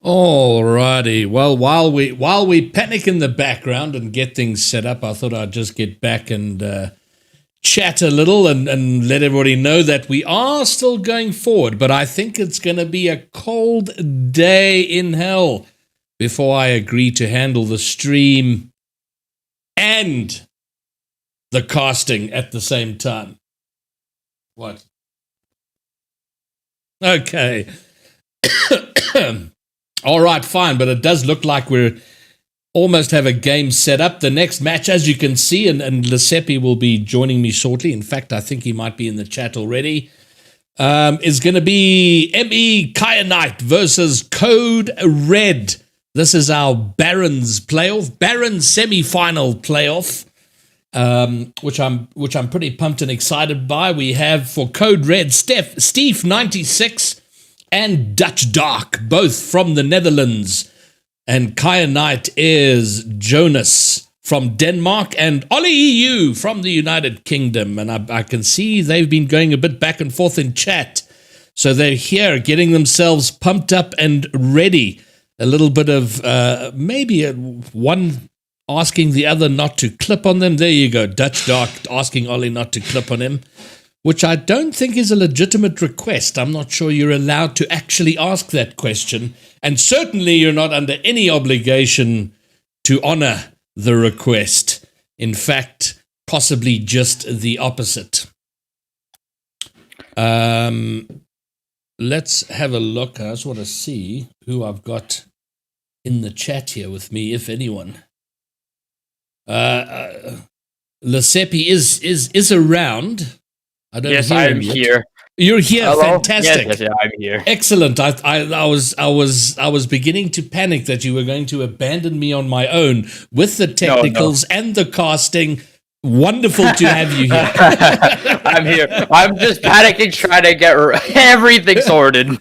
Alrighty. Well, while we panic in the background and get things set up, I thought I'd just get back and chat a little and let everybody know that we are still going forward, but I think it's going to be a cold day in hell before I agree to handle the stream and the casting at the same time. What? Okay. All right, fine, but it does look like we're almost have a game set up. The next match, as you can see, and Lesepi will be joining me shortly. In fact, I think he might be in the chat already. Is going to be ME Kyanite versus Code Red. This is our Barons playoff, Barons semi-final playoff. which I'm pretty pumped and excited by. We have for Code Red, Steve 96 and Dutch Dark, both from the Netherlands, and Kaya Knight is Jonas from Denmark, and Ollie EU from the United Kingdom. And I can see they've been going a bit back and forth in chat. So they're here getting themselves pumped up and ready. A little bit of maybe one asking the other not to clip on them. There you go. Dutch Dark asking Ollie not to clip on him, which I don't think is a legitimate request. I'm not sure you're allowed to actually ask that question. And certainly you're not under any obligation to honor the request. In fact, possibly just the opposite. Let's have a look. I just want to see who I've got in the chat here with me, if anyone. Lasepi is around. I don't Yes, hear I'm him yet. here. You're here. Hello? Fantastic. Yes, I'm here. Excellent. I was beginning to panic that you were going to abandon me on my own with the technicals and the casting. Wonderful to have you here. I'm here. I'm just panicking, trying to get everything sorted.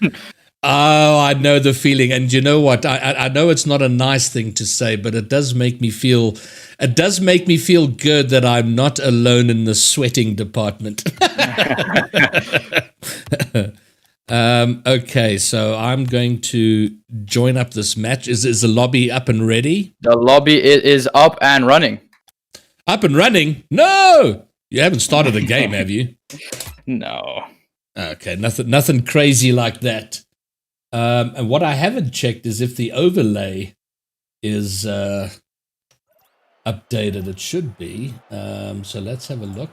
Oh, I know the feeling, and you know what? I know it's not a nice thing to say, but it does make me feel. It does make me feel good that I'm not alone in the sweating department. Okay, so I'm going to join up this match. Is the lobby up and ready? The lobby is up and running. Up and running? No, you haven't started a game, have you? No. Okay, nothing crazy like that. And what I haven't checked is if the overlay is updated. It should be. So let's have a look.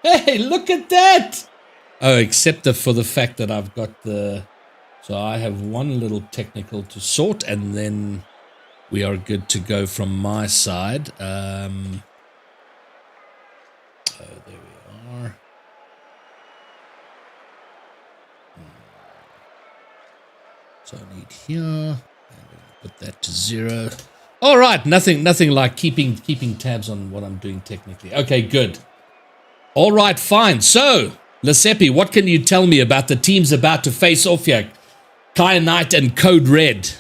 Hey, look at that! Oh, except for the fact that I've got the... So I have one little technical to sort, and then we are good to go from my side. Oh, there we are. So I need here. And put that to 0. All right, nothing like keeping tabs on what I'm doing technically. Okay, good. All right, fine. So, Lasepi, what can you tell me about the teams about to face off here? Kaya Knight and Code Red.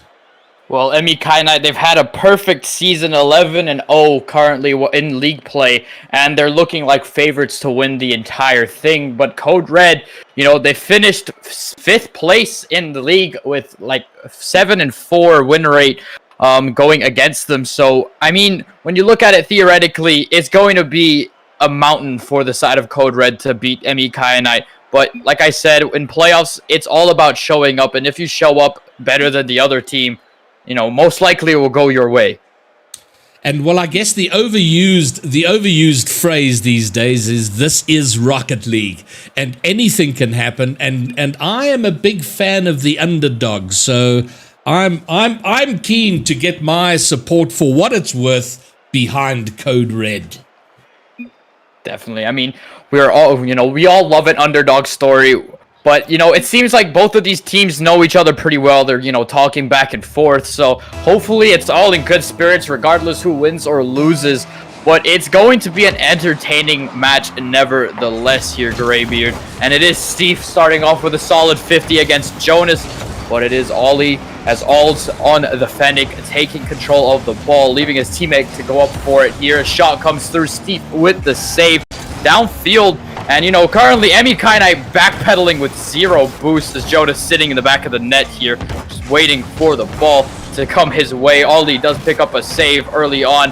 Well, Kai Knight, they've had a perfect season, 11-0 currently in league play, and they're looking like favorites to win the entire thing. But Code Red, they finished 5th place in the league with like 7-4 win rate going against them. So, I mean, when you look at it theoretically, it's going to be a mountain for the side of Code Red to beat Kaya Knight. But like I said, in playoffs, it's all about showing up, and if you show up better than the other team, most likely it will go your way. And well, I guess the overused phrase these days is this is Rocket League, and anything can happen. And I am a big fan of the underdog, so I'm keen to get my support for what it's worth behind Code Red. Definitely. I mean, we all love an underdog story. But, it seems like both of these teams know each other pretty well. They're, talking back and forth. So hopefully it's all in good spirits, regardless who wins or loses. But it's going to be an entertaining match nevertheless here, Greybeard. And it is Steve starting off with a solid 50 against Jonas. But it is Ollie, as Ald's on the Fennec, taking control of the ball, leaving his teammate to go up for it here. A shot comes through, Steve with the save. Downfield, and currently Kaya Knight backpedaling with 0 boost as Jonas sitting in the back of the net here, just waiting for the ball to come his way. Ollie does pick up a save early on.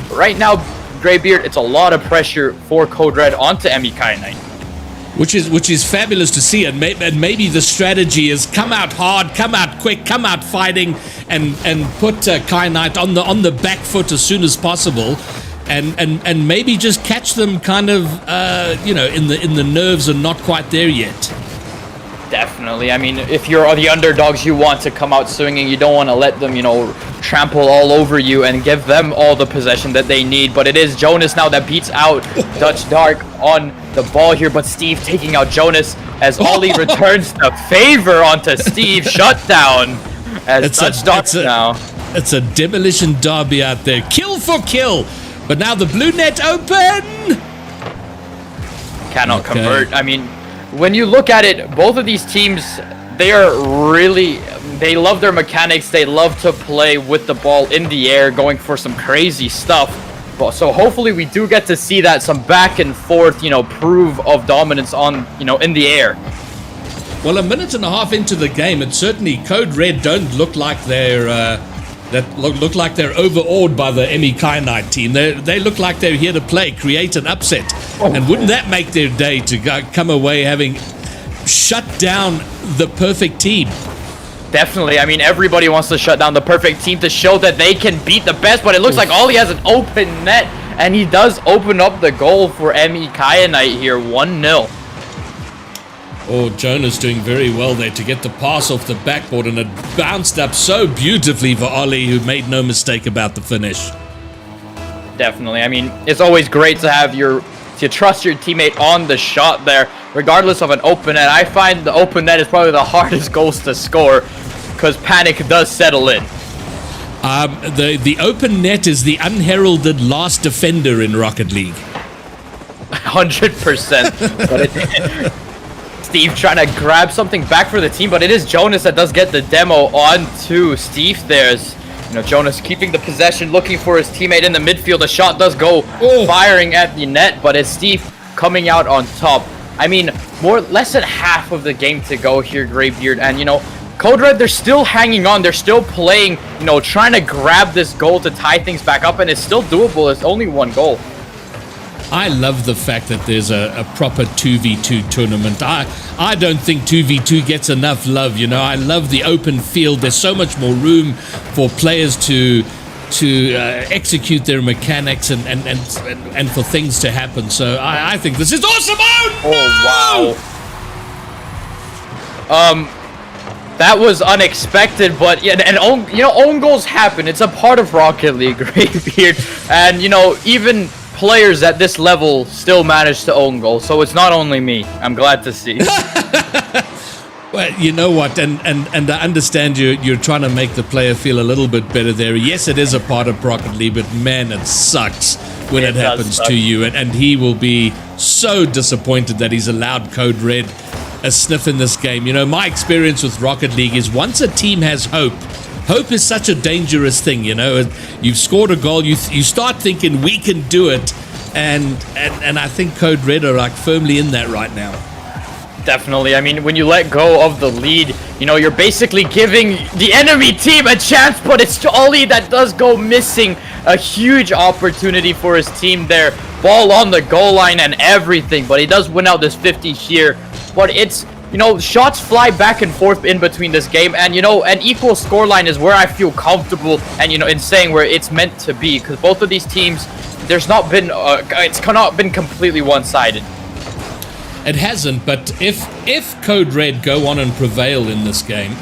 But right now, Greybeard, it's a lot of pressure for Code Red onto Kaya Knight. Which is fabulous to see, and maybe the strategy is come out hard, come out quick, come out fighting, and put Kaya Knight on the back foot as soon as possible. And maybe just catch them kind of, in the nerves and not quite there yet. Definitely. I mean, if you're the underdogs, you want to come out swinging. You don't want to let them, trample all over you and give them all the possession that they need. But it is Jonas now that beats out Dutch Dark on the ball here. But Steve taking out Jonas as Ollie returns the favor onto Steve. Shut down as Dutch Dark now. It's a demolition derby out there. Kill for kill. But now the blue net open. Cannot convert. I mean, when you look at it, both of these teams, they love their mechanics. They love to play with the ball in the air, going for some crazy stuff. So hopefully we do get to see that, some back and forth, prove of dominance on, in the air. Well, a minute and a half into the game, it certainly Code Red don't look like they're look like they're overawed by the Emmy Kyanite team. They look like they're here to play, create an upset. And wouldn't that make their day to come away having shut down the perfect team? Definitely. I mean, everybody wants to shut down the perfect team to show that they can beat the best, but it looks like Ollie has an open net, and he does open up the goal for Emmy Kyanite here, 1-0. Oh, Jonas doing very well there to get the pass off the backboard, and it bounced up so beautifully for Ollie, who made no mistake about the finish. Definitely. I mean, it's always great to have to trust your teammate on the shot there, regardless of an open net. I find the open net is probably the hardest goals to score, because panic does settle in. The open net is the unheralded last defender in Rocket League. 100%. But Steve trying to grab something back for the team, but it is Jonas that does get the demo onto Steve. There's, Jonas keeping the possession, looking for his teammate in the midfield. The shot does go firing at the net, but it's Steve coming out on top. I mean, less than half of the game to go here, GREYBEARD, and Code Red, they're still hanging on. They're still playing, trying to grab this goal to tie things back up, and it's still doable. It's only one goal. I love the fact that there's a proper 2v2 tournament. I don't think 2v2 gets enough love, I love the open field. There's so much more room for players to execute their mechanics and for things to happen. So I think this is awesome. Oh, wow. That was unexpected, but own goals happen. It's a part of Rocket League, GREYBEARD, and even players at this level still manage to own goals, so it's not only me. I'm glad to see. Well, you know what, and I understand you're trying to make the player feel a little bit better there. Yes, it is a part of Rocket League, but man, it sucks when it happens to you, and he will be so disappointed that he's allowed Code Red a sniff in this game. My experience with Rocket League is once a team has hope is such a dangerous thing, You've scored a goal, you start thinking we can do it, and I think Code Red are firmly in that right now. Definitely. I mean, when you let go of the lead, you're basically giving the enemy team a chance, but it's Ollie that does go missing. A huge opportunity for his team there. Ball on the goal line and everything, but he does win out this 50 here. But it's, shots fly back and forth in between this game, and, an equal scoreline is where I feel comfortable and, in saying where it's meant to be, because both of these teams, it's not been completely one-sided. It hasn't, but if Code Red go on and prevail in this game,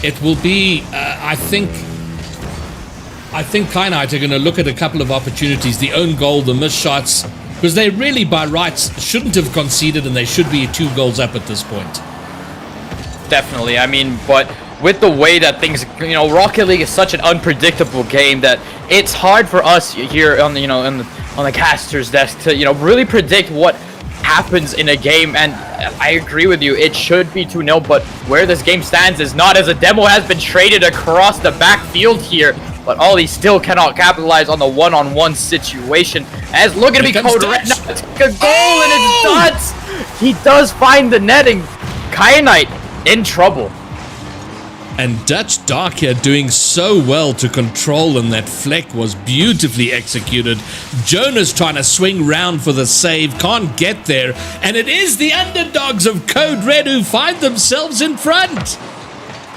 it will be, I think Kyanite are going to look at a couple of opportunities, the own goal, the missed shots, because they really, by rights, shouldn't have conceded, and they should be 2 goals up at this point. Definitely. I mean, but with the way that things, Rocket League is such an unpredictable game that it's hard for us here on the, on the caster's desk to, really predict what happens in a game. And I agree with you, it should be 2-0, but where this game stands is not, as a demo has been traded across the backfield here. But Ollie still cannot capitalize on the one-on-one situation. As looking to be Code Red now, it's a goal and it's nuts. He does find the net, and Kyanite in trouble. And Dutch Dark here doing so well to control, and that fleck was beautifully executed. Jonas trying to swing round for the save, can't get there, and it is the underdogs of Code Red who find themselves in front.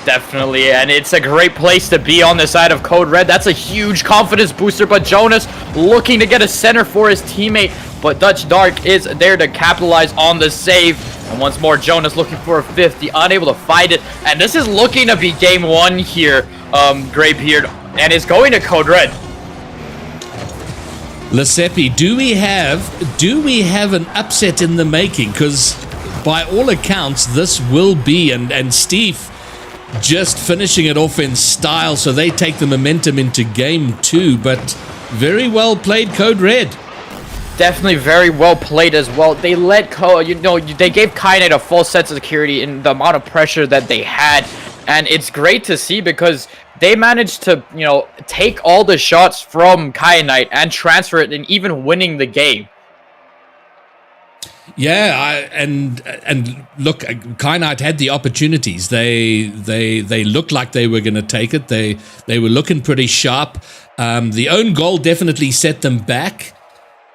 Definitely, and it's a great place to be on the side of Code Red. That's a huge confidence booster, but Jonas looking to get a center for his teammate, but Dutch Dark is there to capitalize on the save. And once more, Jonas looking for a 50, unable to find it. And this is looking to be game 1 here, GREYBEARD, and it's going to Code Red. Lesepi, do we have an upset in the making? Because by all accounts, this will be, and Steve, just finishing it off in style, so they take the momentum into game 2. But very well played, Code Red. Definitely very well played as well. They let they gave Kyanite a full sense of security in the amount of pressure that they had, and it's great to see because they managed to take all the shots from Kyanite and transfer it, and even winning the game. Yeah, and look, Kyanite had the opportunities. They looked like they were going to take it. They were looking pretty sharp. The own goal definitely set them back.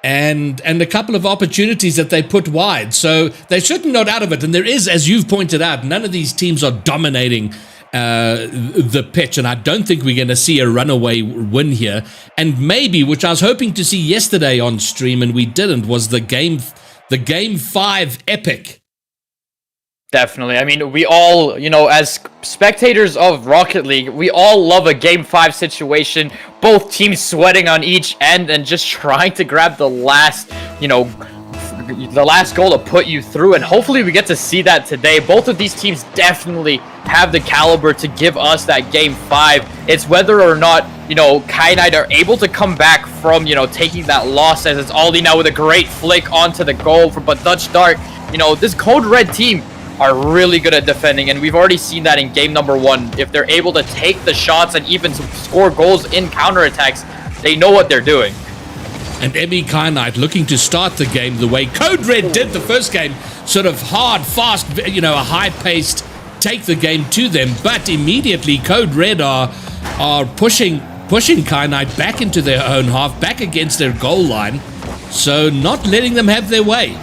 And a couple of opportunities that they put wide. So they're certainly not out of it. And there is, as you've pointed out, none of these teams are dominating the pitch. And I don't think we're going to see a runaway win here. And maybe, which I was hoping to see yesterday on stream, and we didn't, was the game 5 epic. Definitely. I mean, we all, as spectators of Rocket League, we all love a Game 5 situation. Both teams sweating on each end and just trying to grab the last, the last goal to put you through. And hopefully we get to see that today. Both of these teams definitely have the caliber to give us that Game 5. It's whether or not, Kyanite are able to come back from, taking that loss, as it's Aldi now with a great flick onto the goal. But Dutch Dark, this Code Red team are really good at defending, and we've already seen that in game number 1. If they're able to take the shots and even score goals in counterattacks, they know what they're doing. And Emmy Kyanite looking to start the game the way Code Red did the first game, sort of hard, fast, a high-paced take the game to them, but immediately Code Red are pushing Kyanite back into their own half, back against their goal line, so not letting them have their way.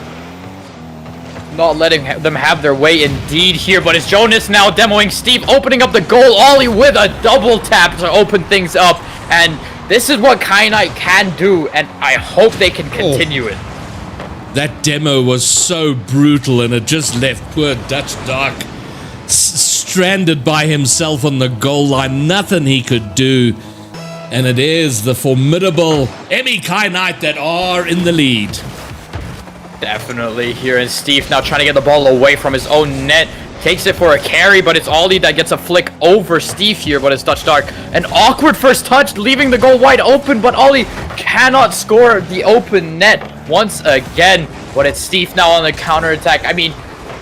Not letting them have their way indeed here, but it's Jonas now demoing Steve, opening up the goal, Ollie with a double tap to open things up, and this is what Kyanite can do, and I hope they can continue it. That demo was so brutal, and it just left poor Dutch Dark stranded by himself on the goal line, nothing he could do, and it is the formidable Emmy Kyanite that are in the lead. Definitely here, and Steve now trying to get the ball away from his own net. Takes it for a carry, but it's Ollie that gets a flick over Steve here, but it's Dutch Dark. An awkward first touch, leaving the goal wide open, but Ollie cannot score the open net once again. But it's Steve now on the counterattack. I mean,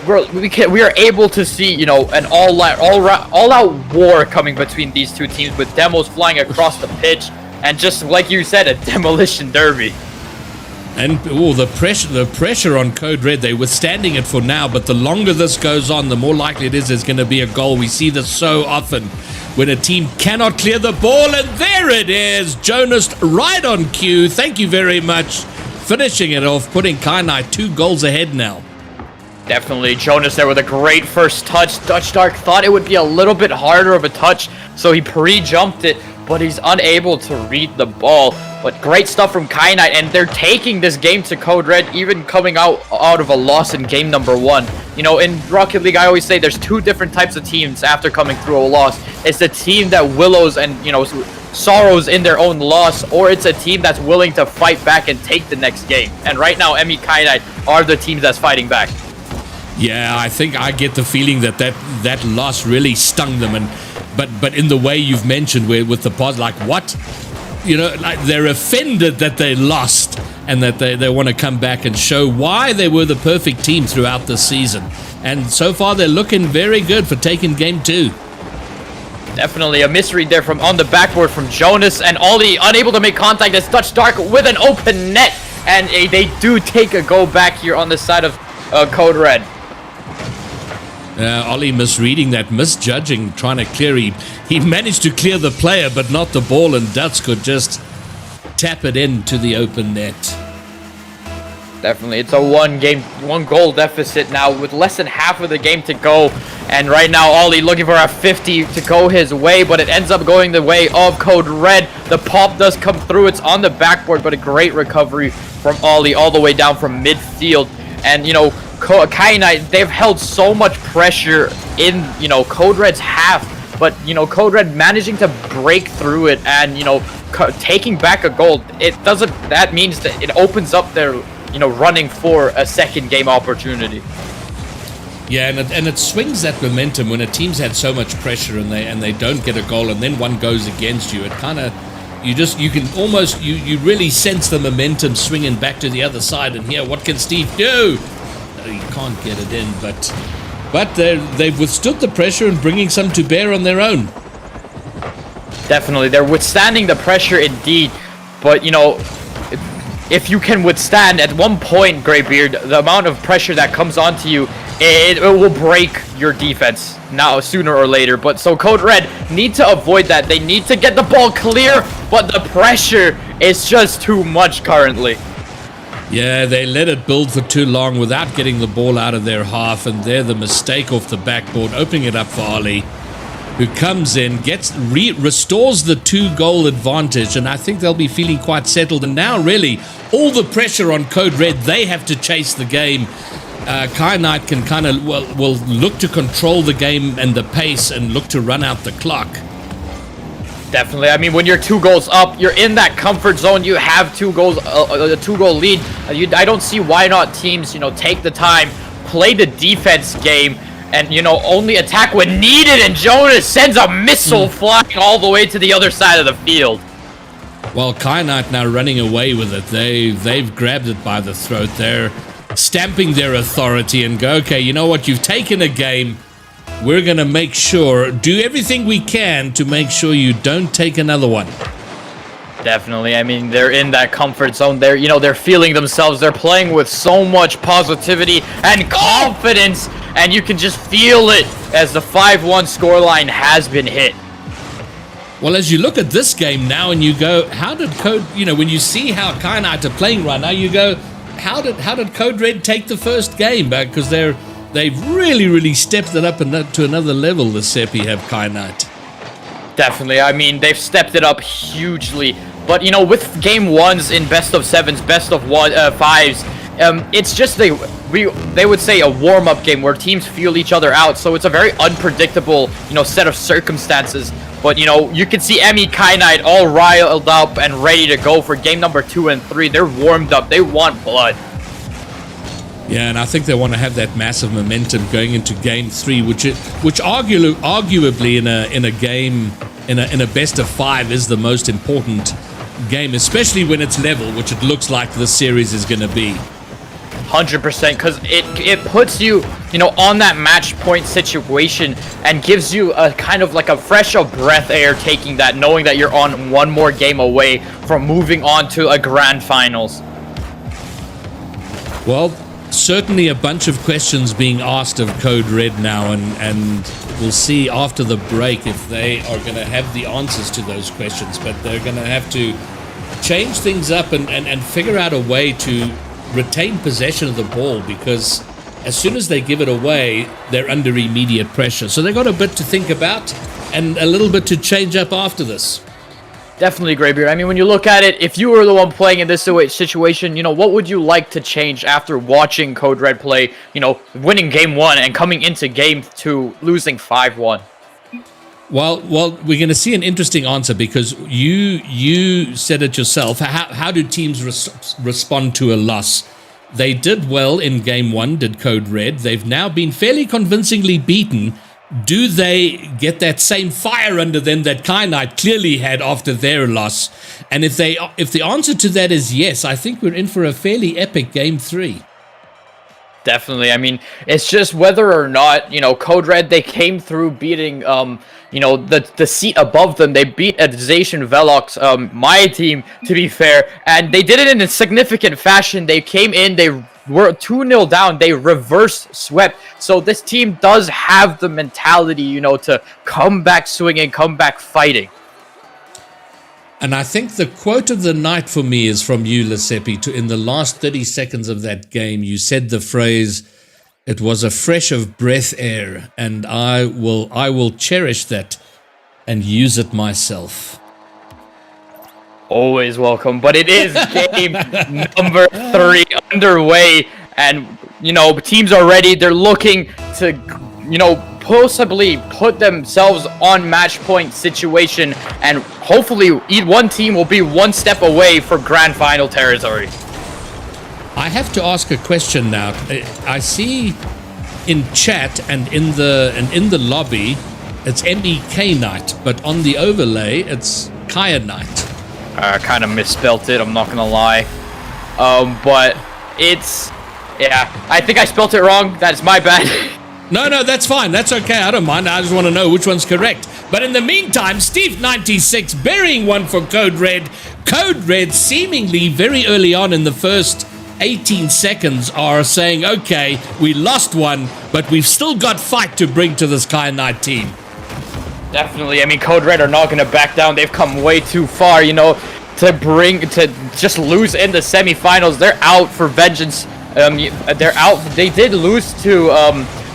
we are able to see, an all-out war coming between these two teams, with demos flying across the pitch, and just like you said, a demolition derby. And the pressure on Code Red, they're withstanding it for now, but the longer this goes on, the more likely it is there's going to be a goal. We see this so often when a team cannot clear the ball, and there it is. Jonas right on cue. Thank you very much. Finishing it off, putting Kyanite 2 goals ahead now. Definitely Jonas there with a great first touch. Dutch Dark thought it would be a little bit harder of a touch, so he pre-jumped it, but he's unable to read the ball. But great stuff from Kyanite, and they're taking this game to Code Red, even coming out of a loss in game number 1. In Rocket League, I always say there's 2 different types of teams after coming through a loss. It's the team that willows and, sorrows in their own loss, or it's a team that's willing to fight back and take the next game. And right now, Emmy Kyanite are the teams that's fighting back. Yeah, I think I get the feeling that loss really stung them, but in the way you've mentioned, where with the pause, like what? Like they're offended that they lost, and that they want to come back and show why they were the perfect team throughout the season. And so far, they're looking very good for taking game 2. Definitely a misread there from on the backboard from Jonas, and Ollie unable to make contact as Dutch Dark with an open net, and they do take a go back here on the side of Code Red. Ollie misreading that, misjudging, trying to clear. He managed to clear the player, but not the ball, and Dutz could just tap it into the open net. Definitely, it's a one goal deficit now with less than half of the game to go. And right now, Ollie looking for a 50 to go his way, but it ends up going the way of Code Red. The pop does come through. It's on the backboard, but a great recovery from Ollie all the way down from midfield. And, Kyanite, they've held so much pressure in, Code Red's half, but, Code Red managing to break through it and, taking back a goal. That means that it opens up their, running for a second game opportunity. Yeah, and it swings that momentum when a team's had so much pressure and they don't get a goal, and then one goes against you. It kind of you can almost you really sense the momentum swinging back to the other side. And here, what can Steve do? No, you can't get it in, but they've withstood the pressure and bringing some to bear on their own. Definitely, they're withstanding the pressure indeed. But you know, if you can withstand at one point, Greybeard, the amount of pressure that comes onto you, it will break your defense now, sooner or later. But so Code Red need to avoid that. They need to get the ball clear, but the pressure is just too much currently. Yeah, they let it build for too long without getting the ball out of their half, and they're the mistake off the backboard, opening it up for Ollie, who comes in, restores the 2-goal advantage, and I think they'll be feeling quite settled. And now, really, all the pressure on Code Red, they have to chase the game. Kai Knight can kind of will look to control the game and the pace and look to run out the clock. Definitely. I mean, when you're 2 goals up, you're in that comfort zone. You have 2 goals, a 2-goal lead. I don't see why not teams, take the time, play the defense game, and, only attack when needed. And Jonas sends a missile flying all the way to the other side of the field. Well, Kai Knight now running away with it. They've grabbed it by the throat. They're stamping their authority and go, okay, you know what? You've taken a game. We're going to make sure, do everything we can to make sure you don't take another one. Definitely. I mean, they're in that comfort zone. They're feeling themselves. They're playing with so much positivity and confidence, and you can just feel it as the 5-1 scoreline has been hit. Well, as you look at this game now and you go, how did Code, when you see how Kai Knight are playing right now, you go, how did Code Red take the first game? Because they've really stepped it up to another level, the Seppi have Kai Knight. Definitely. I mean, they've stepped it up hugely. But, with game 1s in best of 7s, best of 5s, it's just they would say a warm-up game where teams feel each other out. So it's a very unpredictable, set of circumstances. But, you can see Emmy Kai Knight all riled up and ready to go for game number 2 and 3. They're warmed up. They want blood. Yeah, and I think they want to have that massive momentum going into game 3, which arguably in a game in a best of 5 is the most important game, especially when it's level, which it looks like the series is going to be. 100%, because it puts you, on that match point situation and gives you a kind of like a fresh of breath air taking that, knowing that you're on one more game away from moving on to a grand finals. Well, certainly a bunch of questions being asked of Code Red now, and we'll see after the break if they are going to have the answers to those questions, but they're going to have to change things up and figure out a way to retain possession of the ball, because as soon as they give it away, they're under immediate pressure. So they've got a bit to think about and a little bit to change up after this. Definitely, Greybeard. I mean, when you look at it, if you were the one playing in this situation, what would you like to change after watching Code Red play, winning game 1 and coming into game 2 losing 5-1? Well, we're going to see an interesting answer, because you said it yourself. How do teams respond to a loss? They did well in game 1, did Code Red. They've now been fairly convincingly beaten. Do they get that same fire under them that Kai Knight clearly had after their loss? And if the answer to that is yes, I think we're in for a fairly epic game 3. Definitely. I mean, it's just whether or not, Code Red, they came through beating, the seat above them. They beat Zation Velox, my team, to be fair, and they did it in a significant fashion. They came in, they were 2-0 down, they reverse swept. So this team does have the mentality, to come back swinging, come back fighting. And I think the quote of the night for me is from you, Leseppi. In the last 30 seconds of that game, you said the phrase, "It was a fresh of breath air," and I will cherish that and use it myself. Always welcome, but it is game number 3 underway, and teams are ready. They're looking to possibly put themselves on match point situation, and hopefully one team will be one step away for grand final territory. I have to ask a question now. I see in chat and in the lobby, it's MEK Knight, but on the overlay, it's Kaya Knight. I kind of misspelt it, I'm not gonna lie. But it's... Yeah, I think I spelt it wrong. That's my bad. No, that's fine. That's okay. I don't mind. I just want to know which one's correct. But in the meantime, Steve96 burying one for Code Red. Code Red seemingly very early on in the first 18 seconds are saying, okay, we lost one, but we've still got fight to bring to this Kai Knight team. Definitely. I mean, Code Red are not going to back down. They've come way too far, you know, to just lose in the semifinals. They're out for vengeance. They're out. They did lose to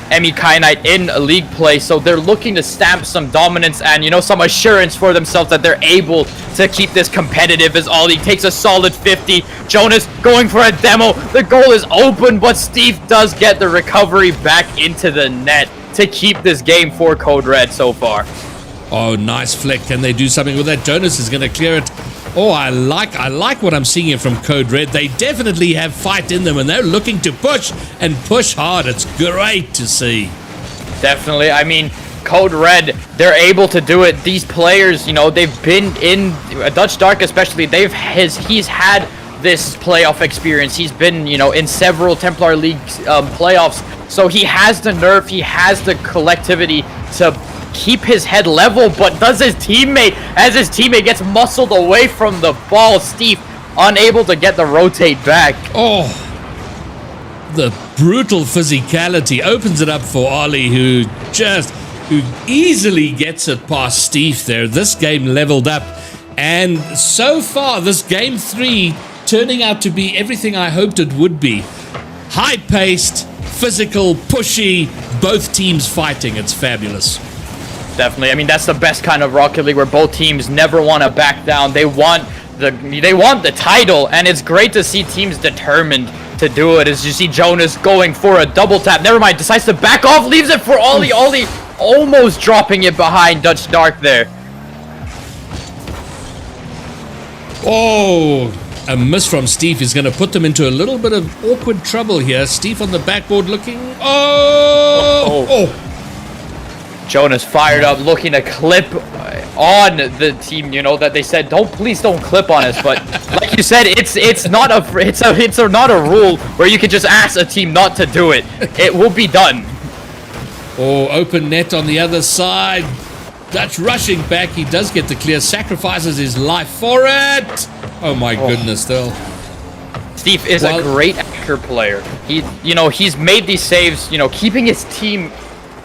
MEK Knight in league play, so they're looking to stamp some dominance and, you know, some assurance for themselves that they're able to keep this competitive. As Ollie takes a solid 50. Jonas going for a demo. The goal is open, but Steve does get the recovery back into the net to keep this game for Code Red so far. Oh, nice flick. Can they do something with that? Jonas is going to clear it. Oh, I like what I'm seeing here from Code Red. They definitely have fight in them, and they're looking to push and push hard. It's great to see. Definitely. I mean, Code Red, they're able to do it. These players, you know, they've been in Dutch Dark especially. He's had this playoff experience. He's been, you know, in several Templar League playoffs. So he has the nerve, he has the collectivity to keep his head level, but does his teammate, as his teammate gets muscled away from the ball, Steve unable to get the rotate back. Oh, the brutal physicality opens it up for Ollie, who easily gets it past Steve there. This game leveled up, and so far this game 3 turning out to be everything I hoped it would be. High-paced, physical, pushy, both teams fighting. It's fabulous. Definitely. I mean, that's the best kind of Rocket League, where both teams never want to back down. They want the title, and it's great to see teams determined to do it. As you see Jonas going for a double tap. Never mind, decides to back off, leaves it for Ollie. Ollie almost dropping it behind Dutch Dark there. Oh, a miss from Steve is going to put them into a little bit of awkward trouble here. Steve on the backboard looking... Oh! Jonas fired up, looking to clip on the team. You know that they said, please don't clip on us. But like you said, it's not a rule where you can just ask a team not to do it. It will be done. Oh, open net on the other side. Dutch rushing back. He does get the clear. Sacrifices his life for it. Oh my goodness, though. Steve is a great anchor player. He's made these saves. You know, keeping his team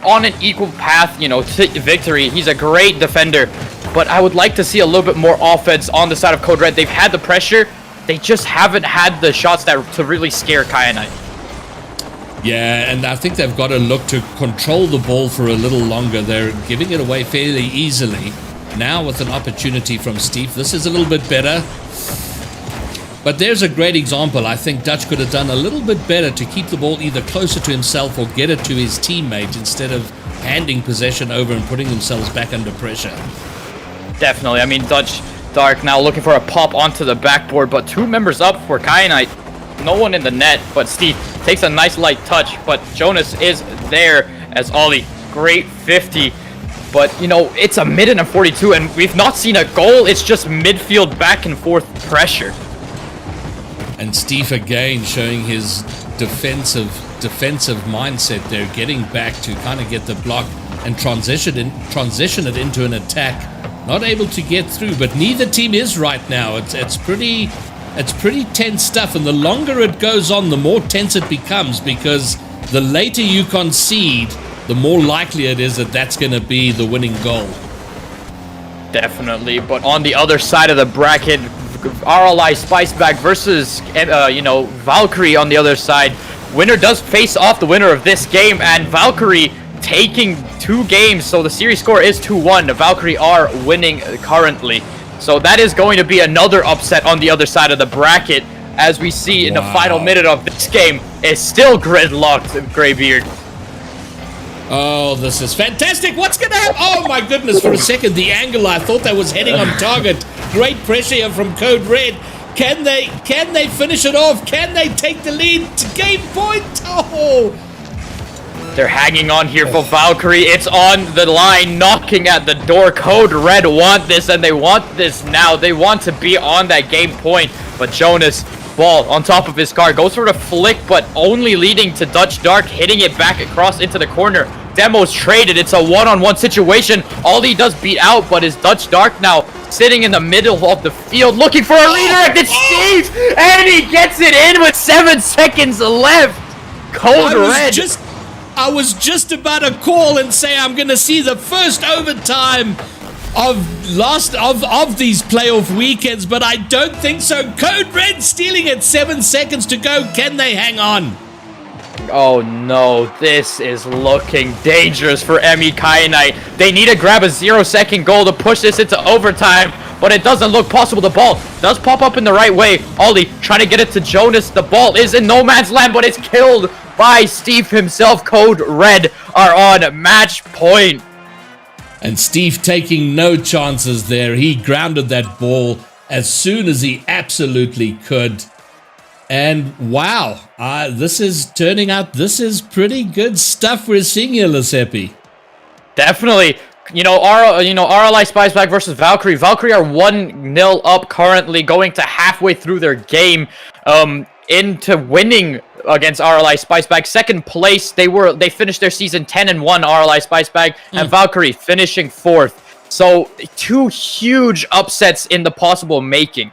on an equal path, you know, to victory. He's a great defender, but I would like to see a little bit more offense on the side of Code Red. They've had the pressure, they just haven't had the shots to really scare Kaya Knight. Yeah, and I think they've got to look to control the ball for a little longer. They're giving it away fairly easily. Now with an opportunity from Steve, this is a little bit better. But there's a great example. I think Dutch could have done a little bit better to keep the ball either closer to himself or get it to his teammate instead of handing possession over and putting themselves back under pressure. Definitely. I mean, Dutch Dark now looking for a pop onto the backboard, but 2 members up for Kaya Knight. No one in the net, but Steve takes a nice light touch, but Jonas is there as Ollie. Great 50. But, you know, it's a mid and a 42, and we've not seen a goal. It's just midfield back and forth pressure. And Steve again showing his defensive mindset there, getting back to kind of get the block and transition it into an attack. Not able to get through, but neither team is right now. It's pretty tense stuff, and the longer it goes on, the more tense it becomes, because the later you concede, the more likely it is that that's going to be the winning goal. Definitely, but on the other side of the bracket, RLI Spiceback versus, Valkyrie on the other side. Winner does face off the winner of this game, and Valkyrie taking 2 games, so the series score is 2-1. The Valkyrie are winning currently. So that is going to be another upset on the other side of the bracket, as we see in the final minute of this game. It's still gridlocked, Greybeard. Oh, this is fantastic. What's going to happen? Oh, my goodness. For a second, the angle, I thought that was heading on target. Great pressure here from Code Red. Can they finish it off? Can they take the lead to game point? Oh! They're hanging on here for Valkyrie. It's on the line, knocking at the door. Code Red want this, and they want this now. They want to be on that game point. But Jonas, ball on top of his car, goes for the flick, but only leading to Dutch Dark, hitting it back across into the corner. Demo's traded. It's a one-on-one situation. Ollie does beat out, but is Dutch Dark now sitting in the middle of the field looking for a redirect? It's Steve, and he gets it in with 7 seconds left. Code Red. I was just about to call and say I'm going to see the first overtime of these playoff weekends, but I don't think so. Code Red stealing it, 7 seconds to go. Can they hang on? Oh no, this is looking dangerous for Emi Kyanite. They need to grab a 0-second goal to push this into overtime, but it doesn't look possible. The ball does pop up in the right way. Ollie trying to get it to Jonas. The ball is in no man's land, but it's killed by Steve himself. Code Red are on match point. And Steve taking no chances there. He grounded that ball as soon as he absolutely could. And wow, this is pretty good stuff we're seeing here, Lesepi. Definitely. RLI Spiceback versus Valkyrie. Valkyrie are 1-0 up currently, going to halfway through their game into winning against RLI Spiceback. Second place, they finished their season 10-1, RLI Spiceback, and Valkyrie finishing 4th. So 2 huge upsets in the possible making.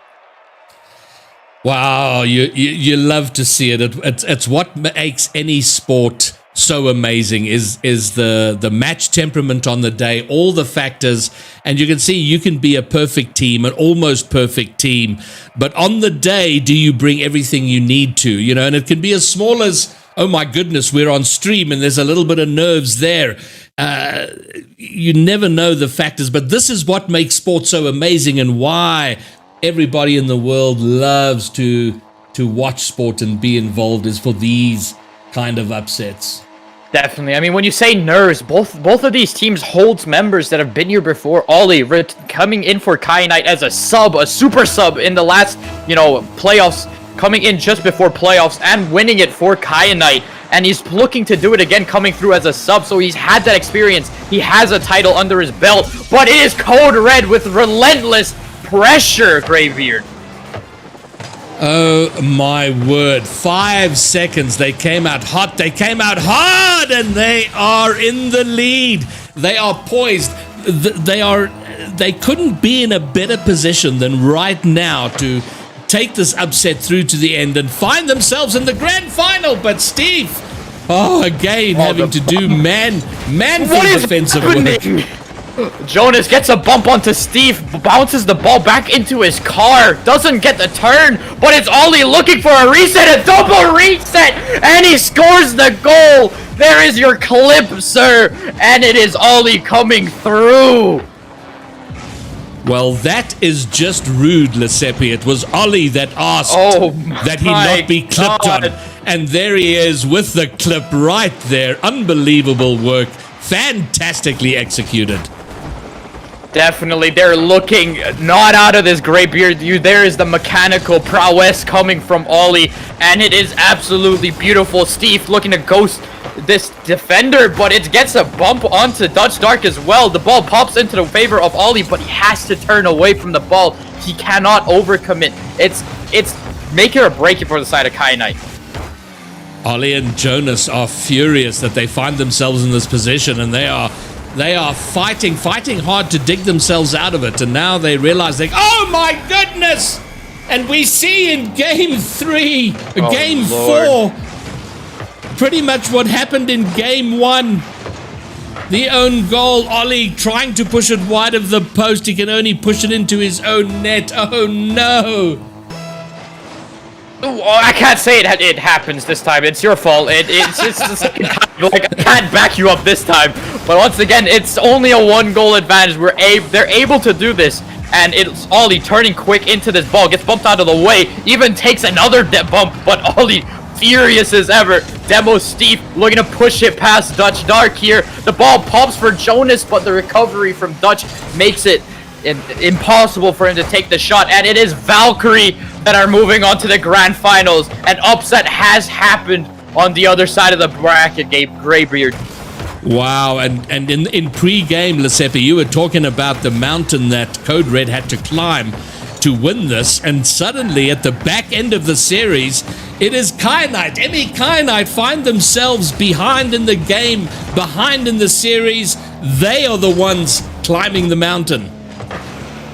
Wow, you love to see it. It's what makes any sport so amazing is the match temperament on the day, all the factors, and you can see you can be a perfect team, an almost perfect team, but on the day, do you bring everything you need to, and it can be as small as, oh my goodness, we're on stream and there's a little bit of nerves there. You never know the factors, but this is what makes sport so amazing and why everybody in the world loves to watch sport and be involved is for these kind of upsets. Definitely. I mean, when you say nerves, both of these teams holds members that have been here before. Ollie coming in for Kyanite as a super sub in the last, playoffs, coming in just before playoffs and winning it for Kyanite. And he's looking to do it again, coming through as a sub, so he's had that experience. He has a title under his belt, but it is Code Red with relentless pressure, Greybeard. Oh my word, 5 seconds, they came out hot, they came out hard, and they are in the lead. They are poised, they couldn't be in a better position than right now to take this upset through to the end and find themselves in the grand final. But Steve, again, having to do manful defensive work. Jonas gets a bump onto Steve, bounces the ball back into his car, doesn't get the turn, but it's Ollie looking for a reset, a double reset, and he scores the goal. There is your clip, sir, and it is Ollie coming through. Well, that is just rude, Lesepi. It was Ollie that asked that he not be clipped on. And there he is with the clip right there. Unbelievable work. Fantastically executed. Definitely, they're looking not out of this Greybeard. There is the mechanical prowess coming from Ollie, and it is absolutely beautiful. Steve looking to ghost this defender, but it gets a bump onto Dutch Dark as well. The ball pops into the favor of Ollie, but he has to turn away from the ball. He cannot overcommit. It's make it or break it for the side of Kyanite. Ollie and Jonas are furious that they find themselves in this position, and they are fighting hard to dig themselves out of it. And now they realize oh my goodness! And we see in game 3, game 4, pretty much what happened in game 1. The own goal, Ollie trying to push it wide of the post. He can only push it into his own net. Oh no! I can't say it happens this time. It's your fault. It's the second time. Like, I can't back you up this time. But once again, it's only a 1-goal advantage. They're able to do this, and it's Ollie turning quick into this ball, gets bumped out of the way, even takes another bump. But Ollie, furious as ever. Demo Steve looking to push it past Dutch Dark here. The ball pops for Jonas, but the recovery from Dutch makes it impossible for him to take the shot, and it is Valkyrie that are moving on to the grand finals. An upset has happened on the other side of the bracket, Greybeard. Wow, and in pre-game, Lesepi, you were talking about the mountain that Code Red had to climb to win this, and suddenly at the back end of the series, it is Kyanite. Emmy Kyanite find themselves behind in the game, behind in the series. They are the ones climbing the mountain.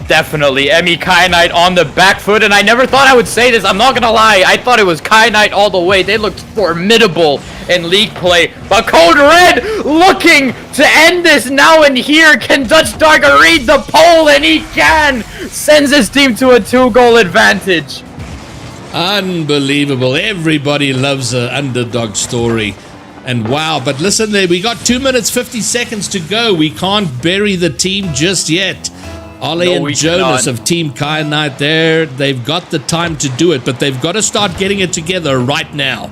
Definitely, Emmy Kyanite on the back foot, and I never thought I would say this, I'm not gonna lie, I thought it was Kyanite all the way. They looked formidable in league play, but Code Red looking to end this now and here. Can Dutch Dark read the poll? And he can! Sends his team to a 2-goal advantage. Unbelievable. Everybody loves an underdog story. And wow, but listen there, we got 2 minutes 50 seconds to go. We can't bury the team just yet. Ollie and Jonas of Team Kyanite there, they've got the time to do it, but they've got to start getting it together right now.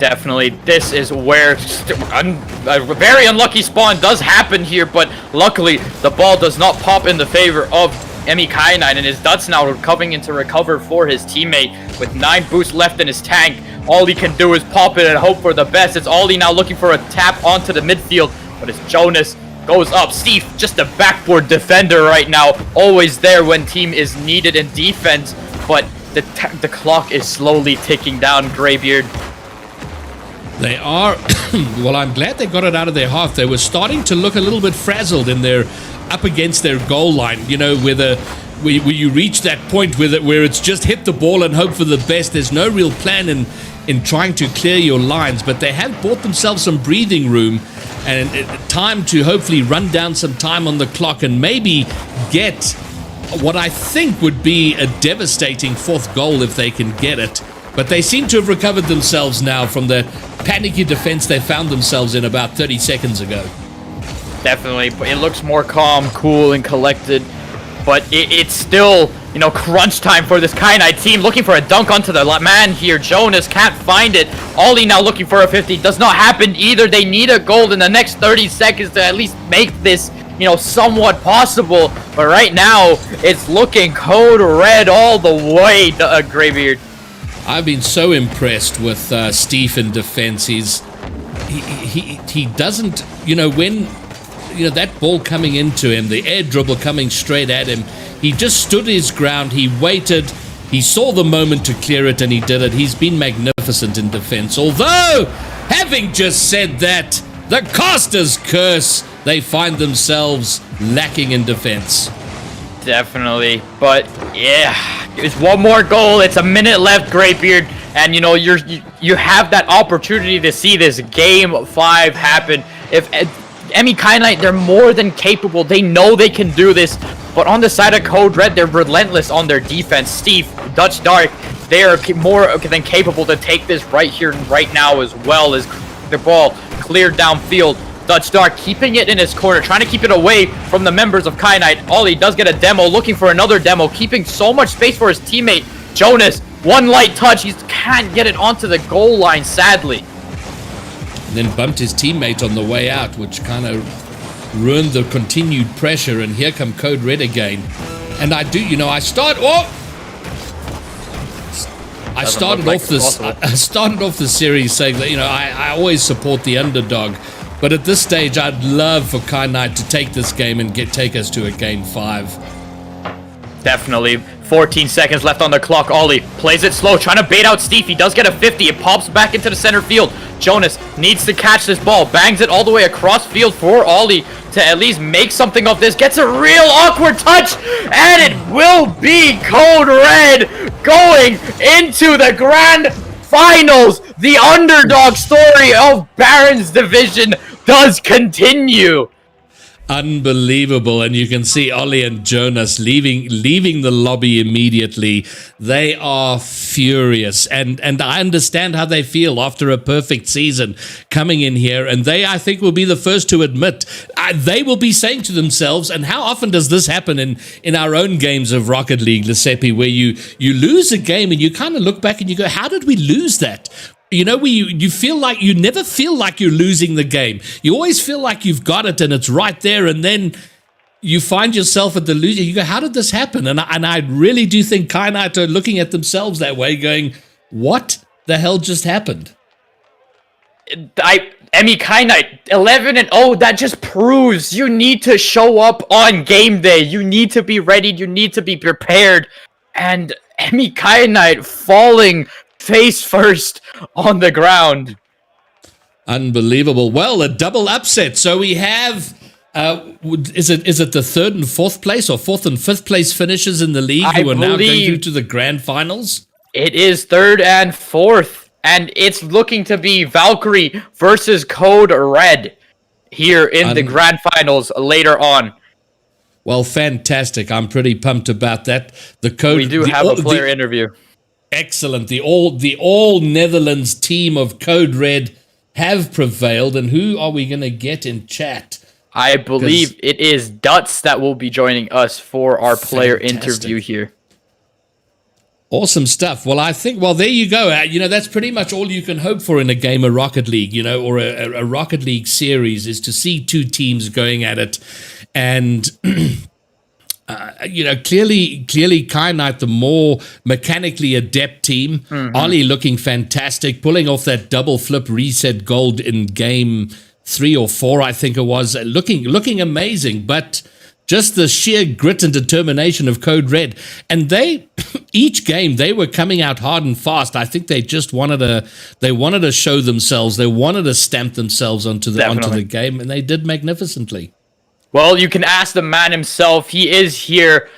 Definitely, this is where a very unlucky spawn does happen here, but luckily the ball does not pop in the favor of Emmy Kyanite, and his Duts now coming in to recover for his teammate with 9 boosts left in his tank. All he can do is pop it and hope for the best. It's Ollie now looking for a tap onto the midfield, but it's Jonas. Goes up. Steve, just a backboard defender right now. Always there when team is needed in defense. But the clock is slowly ticking down, Greybeard. They are. Well, I'm glad they got it out of their half. They were starting to look a little bit frazzled in their up against their goal line. You know, where you reach that point where it's just hit the ball and hope for the best. There's no real plan in trying to clear your lines, but they have bought themselves some breathing room and time to hopefully run down some time on the clock and maybe get what I think would be a devastating 4th goal if they can get it. But they seem to have recovered themselves now from the panicky defense they found themselves in about 30 seconds ago. Definitely, but it looks more calm, cool, and collected. But it's still, you know, crunch time for this Kyanite team. Looking for a dunk onto the man here. Jonas can't find it. Ollie now looking for a 50. Does not happen either. They need a goal in the next 30 seconds to at least make this, you know, somewhat possible. But right now, it's looking Code Red all the way, Greybeard. I've been so impressed with Steve in defense. He doesn't, you know, when... You know, that ball coming into him, the air dribble coming straight at him, he just stood his ground, he waited, he saw the moment to clear it, and he did it. He's been magnificent in defense. Although, having just said that, the caster's curse, they find themselves lacking in defense. Definitely, but yeah, it's one more goal. It's a minute left, Greybeard, and you know you have that opportunity to see this game 5 happen. If Emmy Kyanite, they're more than capable. They know they can do this. But on the side of Code Red, they're relentless on their defense. Steve, Dutch Dark, they are more than capable to take this right here and right now, as well as the ball cleared downfield. Dutch Dark keeping it in his corner, trying to keep it away from the members of Kyanite. Ollie does get a demo, looking for another demo, keeping so much space for his teammate. Jonas, one light touch. He can't get it onto the goal line, sadly. And then bumped his teammate on the way out, which kind of ruined the continued pressure. And here come Code Red again. And I do, you know, I started off the series saying that, you know, I always support the underdog. But at this stage, I'd love for Kyanite to take this game and take us to a game 5. Definitely. 14 seconds left on the clock. Ollie plays it slow, trying to bait out Steve. He does get a 50. It pops back into the center field. Jonas needs to catch this ball. Bangs it all the way across field for Ollie to at least make something of this. Gets a real awkward touch, and it will be Code Red going into the grand finals. The underdog story of Baron's division does continue. Unbelievable. And you can see Ollie and Jonas leaving the lobby immediately. They are furious, and I understand how they feel after a perfect season coming in here, and they, I think, will be the first to admit they will be saying to themselves, and how often does this happen in our own games of Rocket League, Lesepi, where you lose a game and you kind of look back and you go, how did we lose that? You know, you feel like you never feel like you're losing the game. You always feel like you've got it and it's right there, and then you find yourself at the loser. You go, how did this happen? And I really do think Kyanite are looking at themselves that way, going, what the hell just happened? Emmy Knight 11-0. That just proves you need to show up on game day. You need to be ready. You need to be prepared. And Emmy Knight falling face first on the ground. Unbelievable. Well, a double upset. So we have. Is it the third and fourth place or fourth and fifth place finishers in the league who are now going through to the grand finals? It is third and fourth, and it's looking to be Valkyrie versus Code Red here in the grand finals later on. Well, fantastic. I'm pretty pumped about that. We do have a player interview. Excellent. The all Netherlands team of Code Red have prevailed, and who are we going to get in chat? I believe it is Duts that will be joining us for our player interview here. Awesome stuff. Well, I think, there you go. That's pretty much all you can hope for in a game of Rocket League, or a Rocket League series, is to see two teams going at it. And, clearly Kai Knight, the more mechanically adept team. Ollie looking fantastic, pulling off that double flip reset gold in game 3 or 4, I think it was, looking amazing, but just the sheer grit and determination of Code Red. And each game, they were coming out hard and fast. I think they just wanted to show themselves. They wanted to stamp themselves onto the game, and they did magnificently. Well, you can ask the man himself. He is here.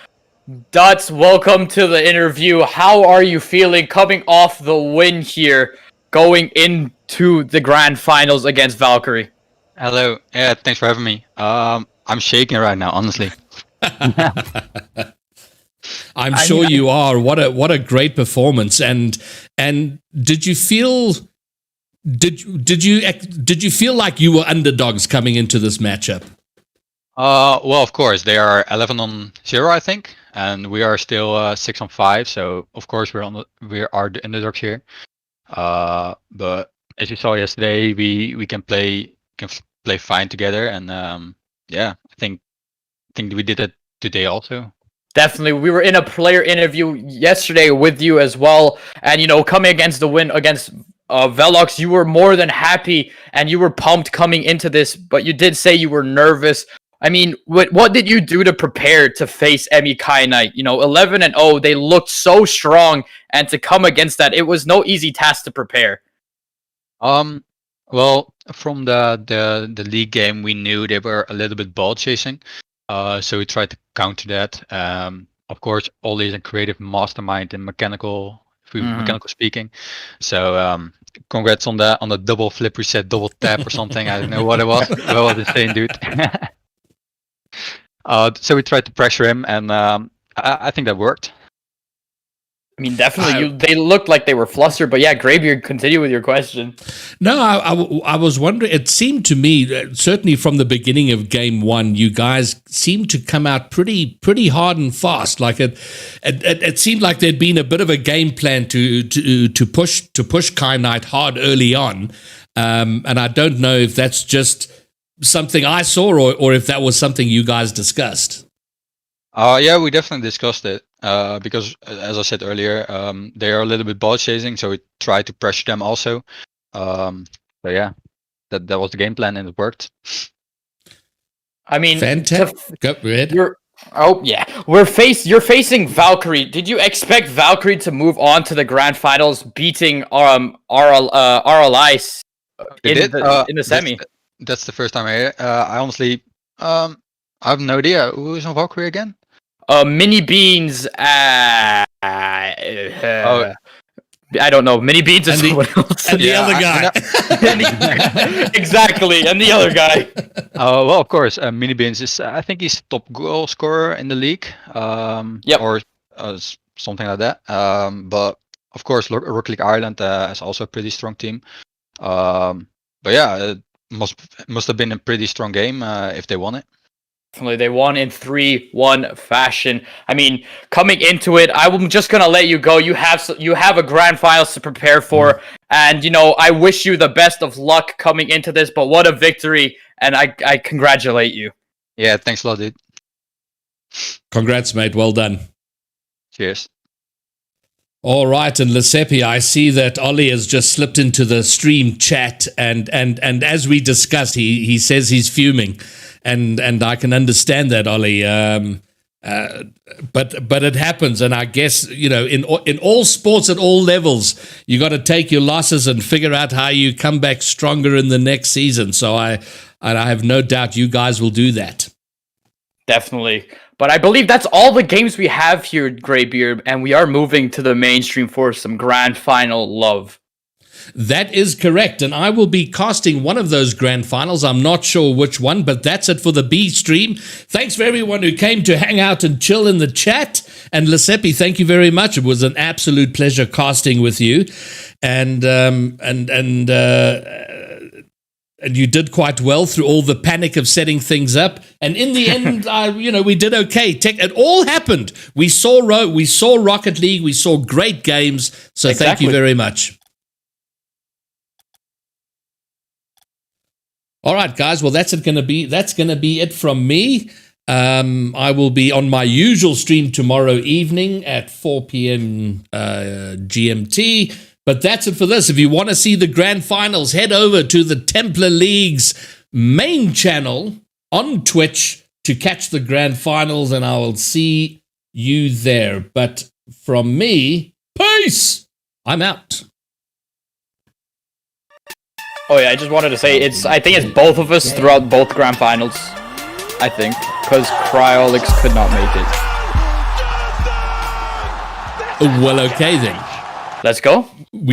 Duts, welcome to the interview. How are you feeling coming off the win here, going into the grand finals against Valkyrie? Hello. Yeah, thanks for having me. I'm shaking right now, honestly. I'm sure you are. What a great performance. And did you feel like you were underdogs coming into this matchup? Well, of course, they are 11-0, I think, and we are still 6-5. So of course we are the underdogs here. But as you saw yesterday, we can play fine together, and I think we did it today also. Definitely. We were in a player interview yesterday with you as well, and coming against the win against Velox, you were more than happy and you were pumped coming into this, but you did say you were nervous. I mean, what did you do to prepare to face Emmy Knight? 11-0, they looked so strong, and to come against that, it was no easy task to prepare. Well, from the league game, we knew they were a little bit ball chasing, so we tried to counter that. Of course, Ollie is a creative mastermind in mechanical speaking. So congrats on the double flip reset, double tap or something. I don't know what it was. What was it saying, dude? So we tried to pressure him, and I think that worked. I mean, definitely, they looked like they were flustered, but yeah, Greybeard, continue with your question. No, I was wondering, it seemed to me, certainly from the beginning of game 1, you guys seemed to come out pretty hard and fast. Like it seemed like there'd been a bit of a game plan to push Kai Knight hard early on. And I don't know if that's just something I saw or if that was something you guys discussed. Yeah, we definitely discussed it. Because as I said earlier, they are a little bit ball chasing, so we tried to pressure them also. So yeah, that was the game plan, and it worked. I mean, fantastic. Go ahead. You're facing Valkyrie. Did you expect Valkyrie to move on to the grand finals, beating RLI in the semi? That's the first time I honestly I have no idea who is on Valkyrie again. Mini Beans. I don't know. Mini Beans is someone else. And the other guy. Exactly, and the other guy. Well, of course, Mini Beans is. I think he's top goal scorer in the league. Or something like that. But of course, Rocket League Ireland is also a pretty strong team. But yeah, it must have been a pretty strong game if they won it. Definitely, they won in 3-1 fashion. I mean, coming into it, I'm just gonna let you go. You have a grand finals to prepare for, and I wish you the best of luck coming into this. But what a victory, and I congratulate you. Yeah, thanks a lot, dude. Congrats, mate. Well done. Cheers. All right, and Lesepi, I see that Ollie has just slipped into the stream chat, and as we discussed, he says he's fuming, and I can understand that, Ollie. But it happens, and I guess in all sports at all levels, you got to take your losses and figure out how you come back stronger in the next season. So I have no doubt you guys will do that. Definitely. But I believe that's all the games we have here at Greybeard, and we are moving to the mainstream for some grand final love. That is correct, and I will be casting one of those grand finals. I'm not sure which one, but that's it for the B stream. Thanks for everyone who came to hang out and chill in the chat. And Lesepi, thank you very much. It was an absolute pleasure casting with you, and you did quite well through all the panic of setting things up. And in the end, we did okay. It all happened. We saw Rocket League. We saw great games. So Thank you very much. All right, guys. Well, that's gonna be it from me. I will be on my usual stream tomorrow evening at 4 p.m. GMT. But that's it for this. If you want to see the grand finals, head over to the Templar League's main channel on Twitch to catch the grand finals, and I will see you there. But from me, peace! I'm out. Oh yeah, I just wanted to say I think it's both of us throughout both grand finals. I think, because Cryolix could not make it. Well, okay then. Let's go.